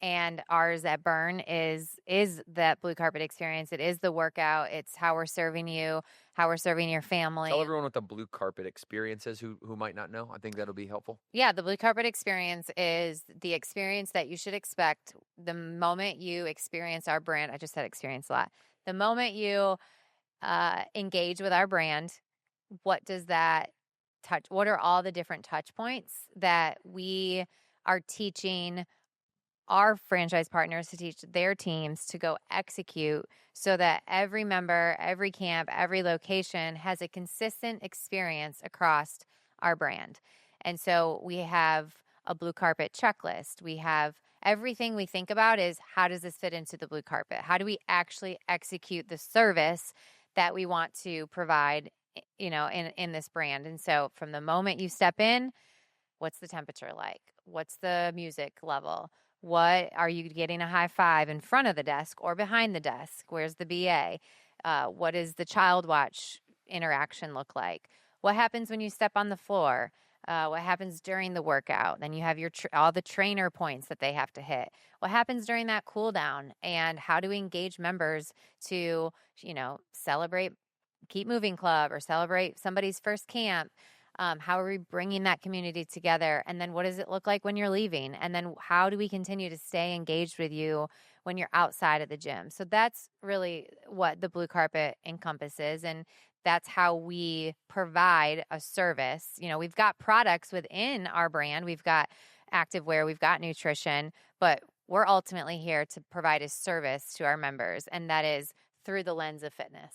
And ours at Burn is that blue carpet experience. It is the workout. It's how we're serving you, how we're serving your family. Tell everyone what the blue carpet experience is who might not know. I think that'll be helpful. Yeah, the blue carpet experience is the experience that you should expect the moment you experience our brand. I just said experience a lot. The moment you engage with our brand, what does that touch? What are all the different touch points that we are teaching our franchise partners to teach their teams to go execute, so that every member, every camp, every location has a consistent experience across our brand? And so we have a blue carpet checklist. We have everything we think about is, how does this fit into the blue carpet? How do we actually execute the service that we want to provide, in this brand? And so from the moment you step in, what's the temperature like? What's the music level? What are you getting a high five in front of the desk or behind the desk? Where's the BA? What does the child watch interaction look like? What happens when you step on the floor? what happens during the workout. Then you have your all the trainer points that they have to hit. What happens during that cool down, and how do we engage members to, celebrate Keep Moving Club or celebrate somebody's first camp? How are we bringing that community together? And then what does it look like when you're leaving? And then how do we continue to stay engaged with you when you're outside of the gym? So that's really what the blue carpet encompasses. And that's how we provide a service. We've got products within our brand. We've got activewear, we've got nutrition, but we're ultimately here to provide a service to our members. And that is through the lens of fitness.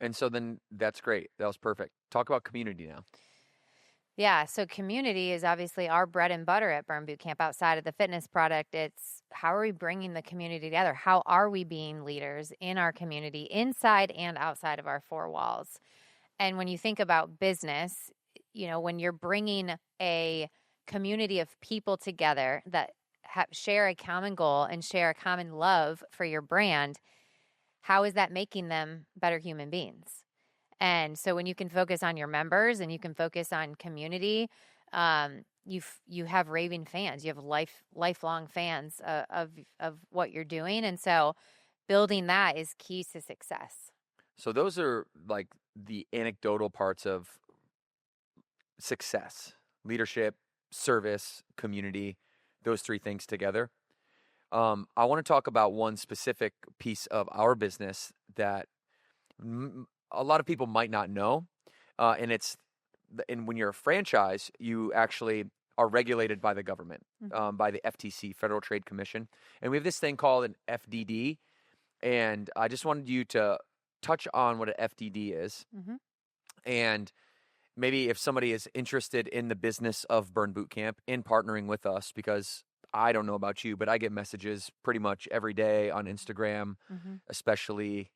And so then that's great. That was perfect. Talk about community now. Yeah, so community is obviously our bread and butter at Burn Boot Camp. Outside of the fitness product, it's how are we bringing the community together? How are we being leaders in our community, inside and outside of our four walls? And when you think about business, when you're bringing a community of people together that share a common goal and share a common love for your brand, how is that making them better human beings? And so when you can focus on your members and you can focus on community, you have raving fans. You have lifelong fans of what you're doing. And so building that is key to success. So those are like the anecdotal parts of success: leadership, service, community, those three things together. I want to talk about one specific piece of our business that a lot of people might not know, and when you're a franchise, you actually are regulated by the government, by the FTC, Federal Trade Commission, and we have this thing called an FDD, and I just wanted you to touch on what an FDD is, and maybe if somebody is interested in the business of Burn Boot Camp in partnering with us, because I don't know about you, but I get messages pretty much every day on Instagram, especially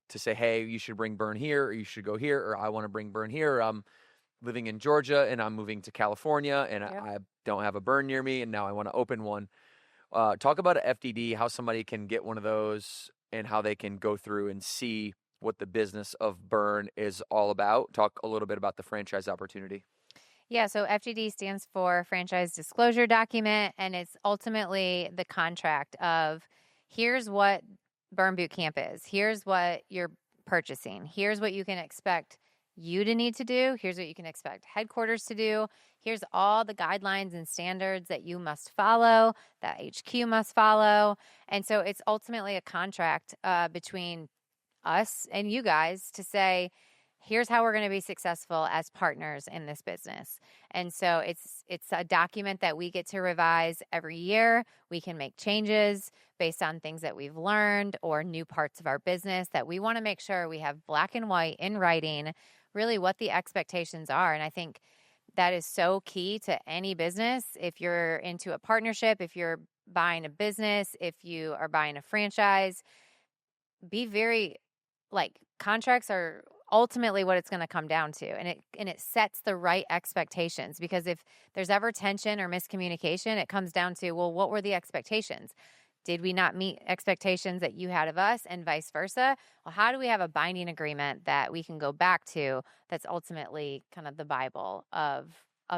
to say, hey, you should bring Burn here, or you should go here, or I want to bring Burn here. I'm living in Georgia and I'm moving to California and I don't have a Burn near me and now I want to open one. Talk about an FDD, how somebody can get one of those and how they can go through and see what the business of Burn is all about. Talk a little bit about the franchise opportunity. Yeah, so FGD stands for Franchise Disclosure Document, and it's ultimately the contract of here's what Burn Boot Camp is. Here's what you're purchasing. Here's what you can expect you to need to do. Here's what you can expect headquarters to do. Here's all the guidelines and standards that you must follow, that HQ must follow. And so it's ultimately a contract between us and you guys to say, here's how we're going to be successful as partners in this business. And so it's a document that we get to revise every year. We can make changes based on things that we've learned or new parts of our business that we want to make sure we have black and white in writing, really what the expectations are. And I think that is so key to any business. If you're into a partnership, if you're buying a business, if you are buying a franchise, be very, contracts are ultimately what it's going to come down to. And it sets the right expectations, because if there's ever tension or miscommunication, it comes down to, well, what were the expectations? Did we not meet expectations that you had of us, and vice versa? Well, how do we have a binding agreement that we can go back to that's ultimately kind of the Bible of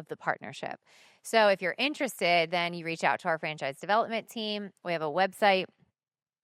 the partnership? So if you're interested, then you reach out to our franchise development team. We have a website,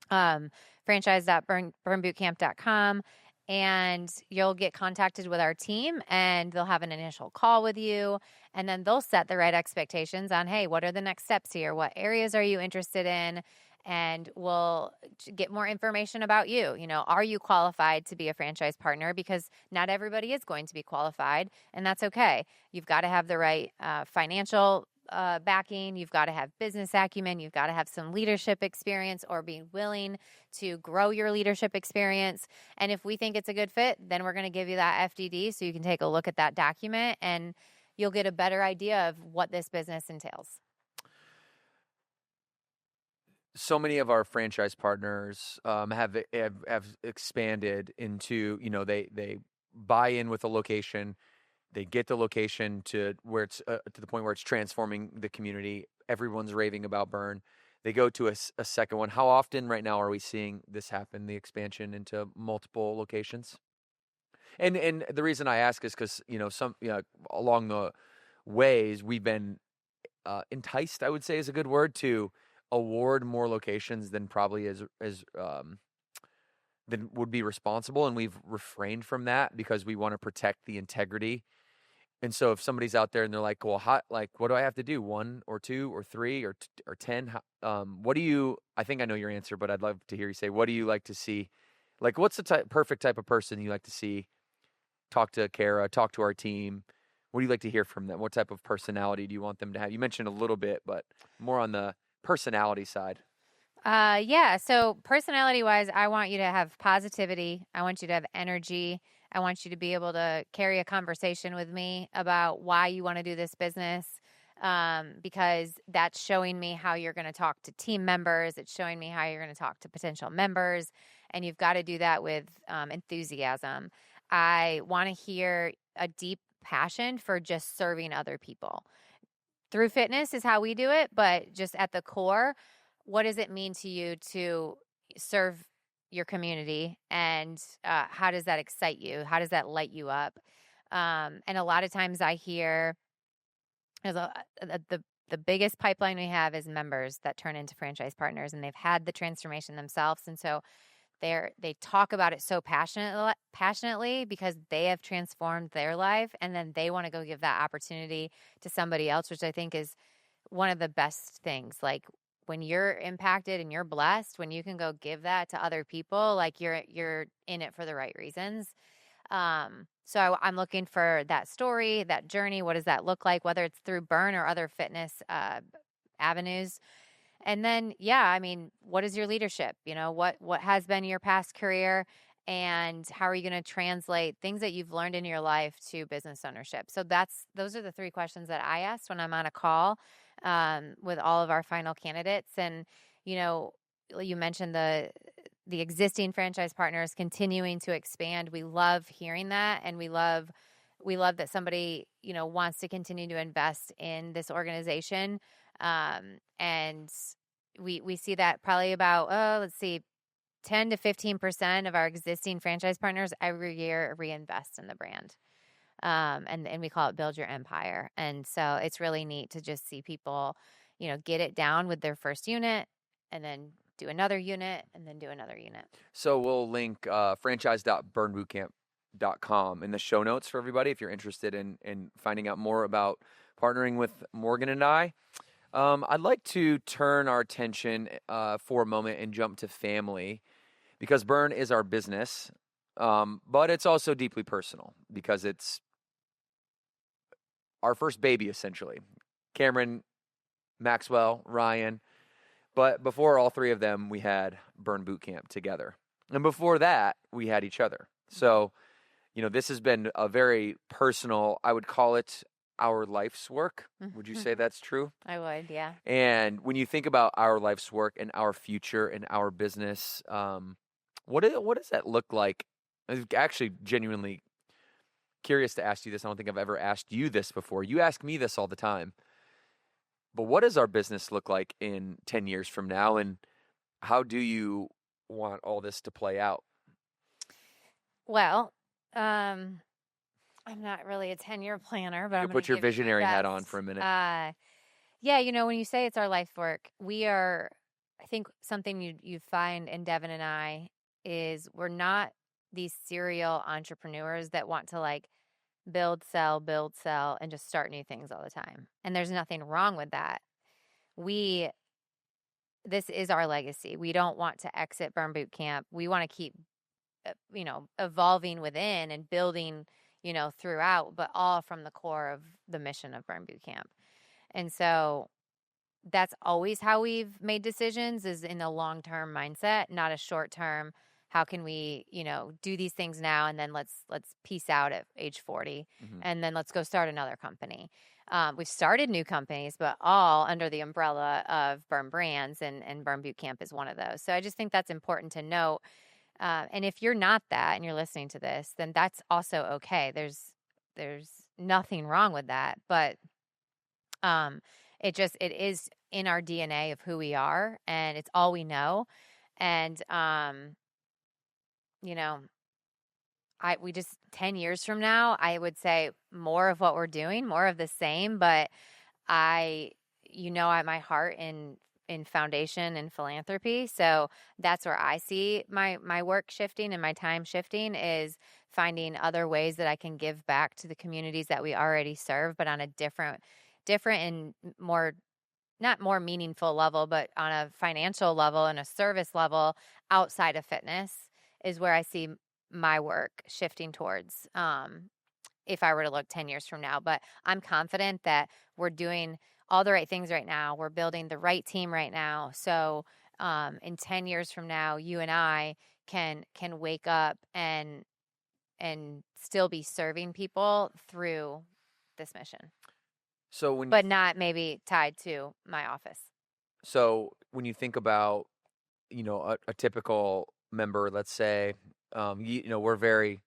franchise.burnbootcamp.com, and you'll get contacted with our team, and they'll have an initial call with you, and then they'll set the right expectations on, hey, what are the next steps here? What areas are you interested in? And we'll get more information about you. Are you qualified to be a franchise partner? Because not everybody is going to be qualified, and that's okay. You've got to have the right financial backing. You've got to have business acumen. You've got to have some leadership experience or be willing to grow your leadership experience. And if we think it's a good fit, then we're going to give you that FDD so you can take a look at that document and you'll get a better idea of what this business entails. So many of our franchise partners have expanded into, they buy in with a location. They get the location to where it's to the point where it's transforming the community. Everyone's raving about Burn. They go to a second one. How often right now are we seeing this happen, the expansion into multiple locations? And the reason I ask is because, along the ways we've been enticed, I would say is a good word, to award more locations than probably than would be responsible, and we've refrained from that because we want to protect the integrity. And so if somebody's out there and they're like, well, what do I have to do? 1 or 2 or 3 or 10? What do you, I think I know your answer, but I'd love to hear you say, what do you like to see? Like, what's the perfect type of person you like to see talk to Kara, talk to our team? What do you like to hear from them? What type of personality do you want them to have? You mentioned a little bit, but more on the personality side. Yeah. So personality wise, I want you to have positivity. I want you to have energy. I want you to be able to carry a conversation with me about why you want to do this business. Because that's showing me how you're going to talk to team members. It's showing me how you're going to talk to potential members. And you've got to do that with enthusiasm. I want to hear a deep passion for just serving other people. Through fitness is how we do it, but just at the core, what does it mean to you to serve your community, and how does that excite you? How does that light you up? And a lot of times I hear the biggest pipeline we have is members that turn into franchise partners, and they've had the transformation themselves, and so they talk about it so passionately because they have transformed their life, and then they want to go give that opportunity to somebody else, which I think is one of the best things. Like when you're impacted and you're blessed, when you can go give that to other people, like you're in it for the right reasons. So I'm looking for that story, that journey. What does that look like, whether it's through Burn or other fitness avenues? And then, yeah, I mean, what is your leadership? You know, what has been your past career, and how are you going to translate things that you've learned in your life to business ownership? So those are the 3 questions that I asked when I'm on a call with all of our final candidates. And, you know, you mentioned the existing franchise partners continuing to expand. We love hearing that, and we love that somebody, you know, wants to continue to invest in this organization. And we see that probably about, let's see, 10 to 15% of our existing franchise partners every year reinvest in the brand. And we call it build your empire. And so it's really neat to just see people, you know, get it down with their first unit, and then do another unit, and then do another unit. So we'll link franchise.burnbootcamp.com in the show notes for everybody if you're interested in finding out more about partnering with Morgan and I. I'd like to turn our attention for a moment and jump to family, because Burn is our business, but it's also deeply personal because it's our first baby, essentially. Cameron, Maxwell, Ryan. But before all 3 of them, we had Burn Boot Camp together. And before that, we had each other. So, you know, this has been a very personal, I would call it our life's work. Would you say that's true? I would, yeah. And when you think about our life's work and our future and our business, what does that look like? I'm actually genuinely curious to ask you this. I don't think I've ever asked you this before. You ask me this all the time. But what does our business look like in 10 years from now, and how do you want all this to play out? Well, I'm not really a 10-year planner, but I'm going to put your visionary hat on for a minute. Yeah, you know, when you say it's our life work, I think something you find in Devan and I is we're not these serial entrepreneurs that want to like build, sell, and just start new things all the time. And there's nothing wrong with that. This is our legacy. We don't want to exit Burn Boot Camp. We want to keep, you know, evolving within and building, you know, throughout, but all from the core of the mission of Burn Boot Camp. And so that's always how we've made decisions, is in a long-term mindset, not a short-term, how can we, you know, do these things now, and then let's peace out at age 40, and then let's go start another company. We've started new companies, but all under the umbrella of Burn Brands, and Burn Boot Camp is one of those. So I just think that's important to note. And if you're not that and you're listening to this, then that's also okay. There's nothing wrong with that, but it is in our DNA of who we are, and it's all we know. And you know, we just 10 years from now, I would say more of what we're doing, more of the same, but at my heart in foundation and philanthropy. So that's where I see my work shifting and my time shifting, is finding other ways that I can give back to the communities that we already serve, but on a different and more, not more meaningful level, but on a financial level and a service level outside of fitness is where I see my work shifting towards, if I were to look 10 years from now. But I'm confident that we're doing all the right things right now. We're building the right team right now. So in 10 years from now, you and I can wake up and still be serving people through this mission. So but not maybe tied to my office. So when you think about, a typical member, let's say, we're very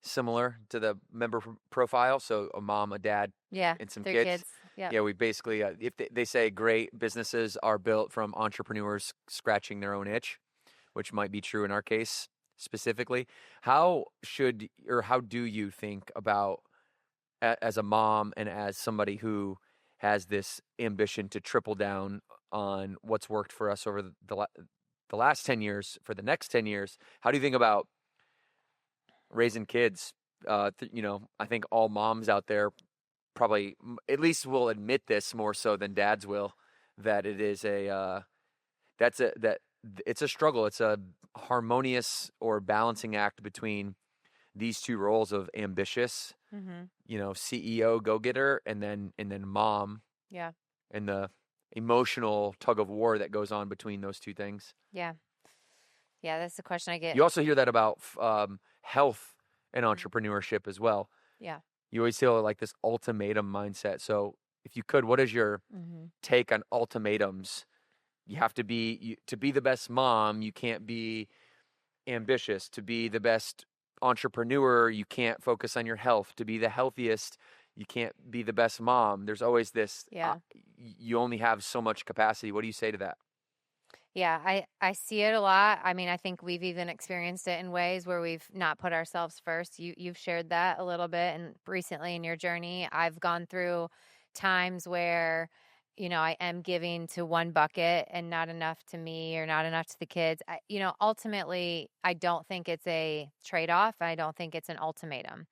similar to the member profile. So a mom, a dad, Yeah, and some 3 kids. kids. Yep. Yeah, we basically, if they say great businesses are built from entrepreneurs scratching their own itch, which might be true in our case specifically. How do you think about, as a mom and as somebody who has this ambition to triple down on what's worked for us over the last 10 years for the next 10 years, how do you think about raising kids? I think all moms out there probably at least will admit this more so than dads will, that it is it's a struggle. It's a harmonious or balancing act between these two roles of ambitious, CEO, go-getter, and then mom. Yeah. And the emotional tug of war that goes on between those two things. Yeah. Yeah, that's the question I get. You also hear that about health and entrepreneurship as well. Yeah. You always feel like this ultimatum mindset. So if you could, what is your take on ultimatums? You have to be the best mom, you can't be ambitious. To be the best entrepreneur, you can't focus on your health. To be the healthiest, you can't be the best mom. There's always this, you only have so much capacity. What do you say to that? Yeah, I see it a lot. I mean, I think we've even experienced it in ways where we've not put ourselves first. You've shared that a little bit, and recently in your journey, I've gone through times where, I am giving to one bucket and not enough to me or not enough to the kids. Ultimately, I don't think it's a trade-off. I don't think it's an ultimatum.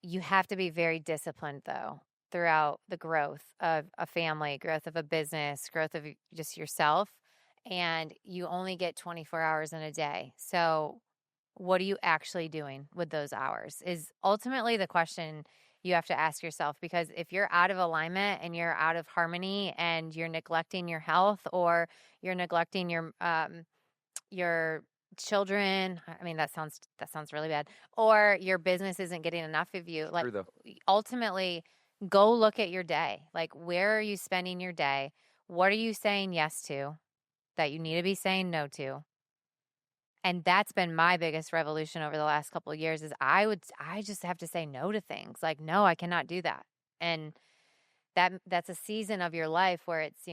You have to be very disciplined, though, throughout the growth of a family, growth of a business, growth of just yourself. And you only get 24 hours in a day. So what are you actually doing with those hours is ultimately the question you have to ask yourself. Because if you're out of alignment and you're out of harmony and you're neglecting your health, or you're neglecting your children, I mean, that sounds really bad, or your business isn't getting enough of you, like, ultimately go look at your day. Like, where are you spending your day? What are you saying yes to that you need to be saying no to? And that's been my biggest revolution over the last couple of years, is I just have to say no to things. Like, no, I cannot do that. And that's a season of your life where it's,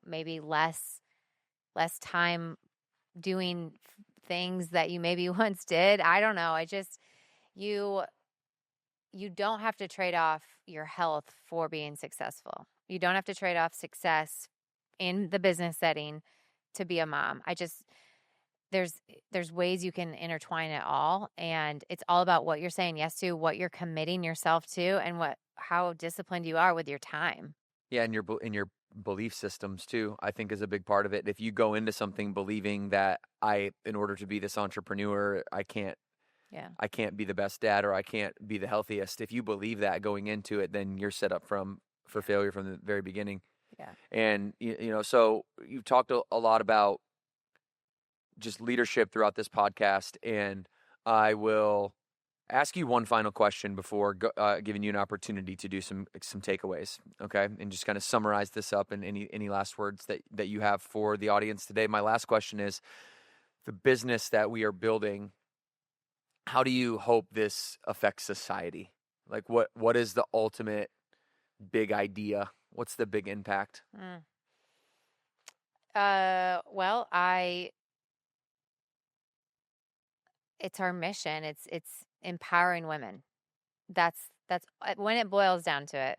maybe less time doing things that you maybe once did. I don't know. You don't have to trade off your health for being successful. You don't have to trade off success in the business setting to be a mom. There's ways you can intertwine it all, and it's all about what you're saying yes to, what you're committing yourself to, and how disciplined you are with your time. Yeah, and in your belief systems too, I think, is a big part of it. If you go into something believing that in order to be this entrepreneur, I can't be the best dad, or I can't be the healthiest. If you believe that going into it, then you're set up for failure from the very beginning. Yeah. And so you've talked a lot about just leadership throughout this podcast, and I will ask you one final question before giving you an opportunity to do some takeaways, okay? And just kind of summarize this up, and any last words that you have for the audience today. My last question is, the business that we are building, how do you hope this affects society? Like, what is the ultimate big idea? What's the big impact? Well, it's our mission. It's empowering women. That's when it boils down to it.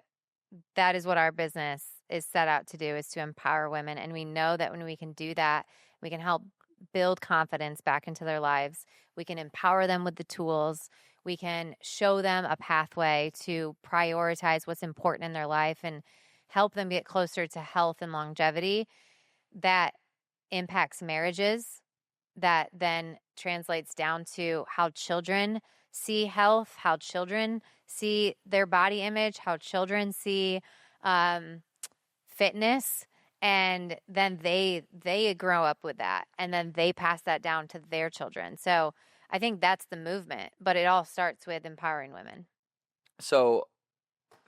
That is what our business is set out to do, is to empower women. And we know that when we can do that, we can help build confidence back into their lives. We can empower them with the tools. We can show them a pathway to prioritize what's important in their life and help them get closer to health and longevity. That impacts marriages, that then translates down to how children see health, how children see their body image, how children see fitness, and then they grow up with that, and then they pass that down to their children. So I think that's the movement, but it all starts with empowering women. So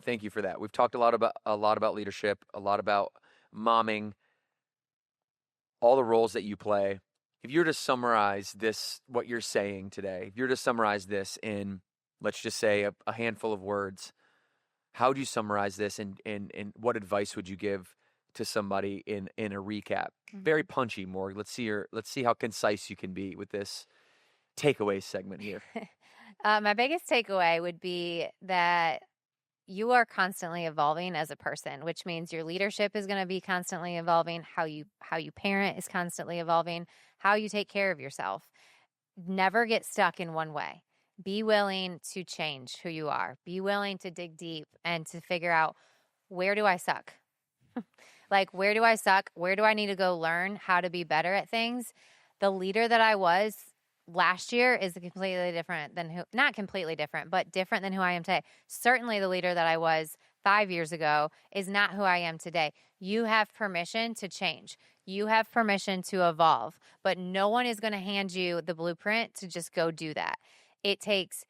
thank you for that. We've talked a lot about leadership, a lot about momming, all the roles that you play. If you were to summarize this, what you're saying today, if you were to summarize this in, let's just say, a handful of words, how do you summarize this, and what advice would you give to somebody in a recap? Mm-hmm. Very punchy, Morg. Let's see how concise you can be with this takeaway segment here. My biggest takeaway would be that you are constantly evolving as a person, which means your leadership is going to be constantly evolving. How you parent is constantly evolving. How you take care of yourself. Never get stuck in one way. Be willing to change who you are. Be willing to dig deep and to figure out, where do I suck? Like, where do I suck? Where do I need to go learn how to be better at things? The leader that I was last year is completely different than not completely different, but different than who I am today. Certainly the leader that I was 5 years ago is not who I am today. You have permission to change. You have permission to evolve, but no one is going to hand you the blueprint to just go do that. It takes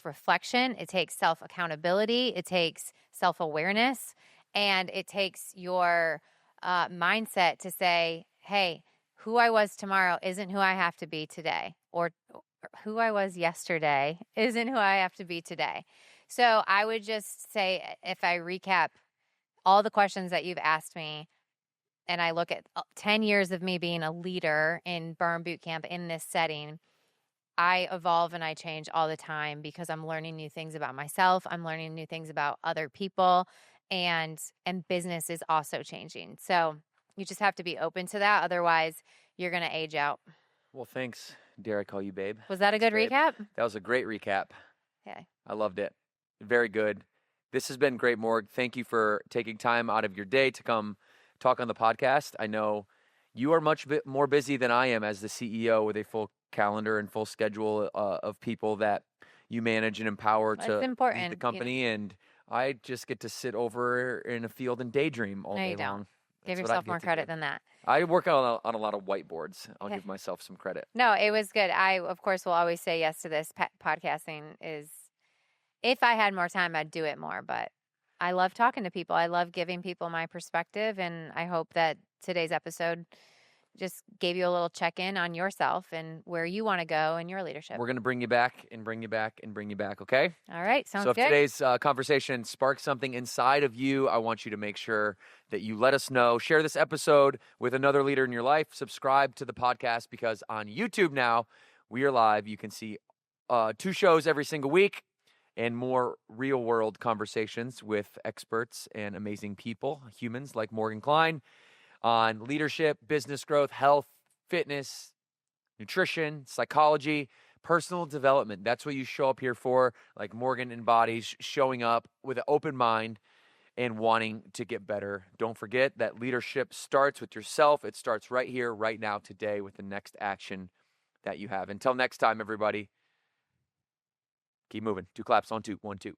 reflection. It takes self-accountability. It takes self-awareness, and it takes your mindset to say, hey, who I was tomorrow isn't who I have to be today, or who I was yesterday isn't who I have to be today. So I would just say, if I recap all the questions that you've asked me, and I look at 10 years of me being a leader in Burn Bootcamp in this setting, I evolve and I change all the time because I'm learning new things about myself. I'm learning new things about other people, and business is also changing. So you just have to be open to that. Otherwise, you're going to age out. Well, thanks. Dare I call you babe? Was that a good recap? That was a great recap. Okay. I loved it. Very good. This has been great, Morg. Thank you for taking time out of your day to come talk on the podcast. I know you are much more busy than I am as the CEO, with a full calendar and full schedule of people that you manage and empower to lead the company. And I just get to sit over in a field and daydream all day long. Give yourself more credit than that. I work on a lot of whiteboards. I'll give myself some credit. No, it was good. I, of course, will always say yes to this. Podcasting is, if I had more time, I'd do it more. But I love talking to people. I love giving people my perspective. And I hope that today's episode just gave you a little check-in on yourself and where you want to go in your leadership. We're going to bring you back and bring you back and bring you back, okay? All right, sounds good. So if today's conversation sparks something inside of you, I want you to make sure that you let us know. Share this episode with another leader in your life. Subscribe to the podcast, because on YouTube now, we are live. You can see 2 shows every single week and more real-world conversations with experts and amazing people, humans like Morgan Kline, on leadership, business growth, health, fitness, nutrition, psychology, personal development. That's what you show up here for, like Morgan embodies, showing up with an open mind and wanting to get better. Don't forget that leadership starts with yourself. It starts right here, right now, today, with the next action that you have. Until next time, everybody, keep moving. 2 claps on 2. 1, 2.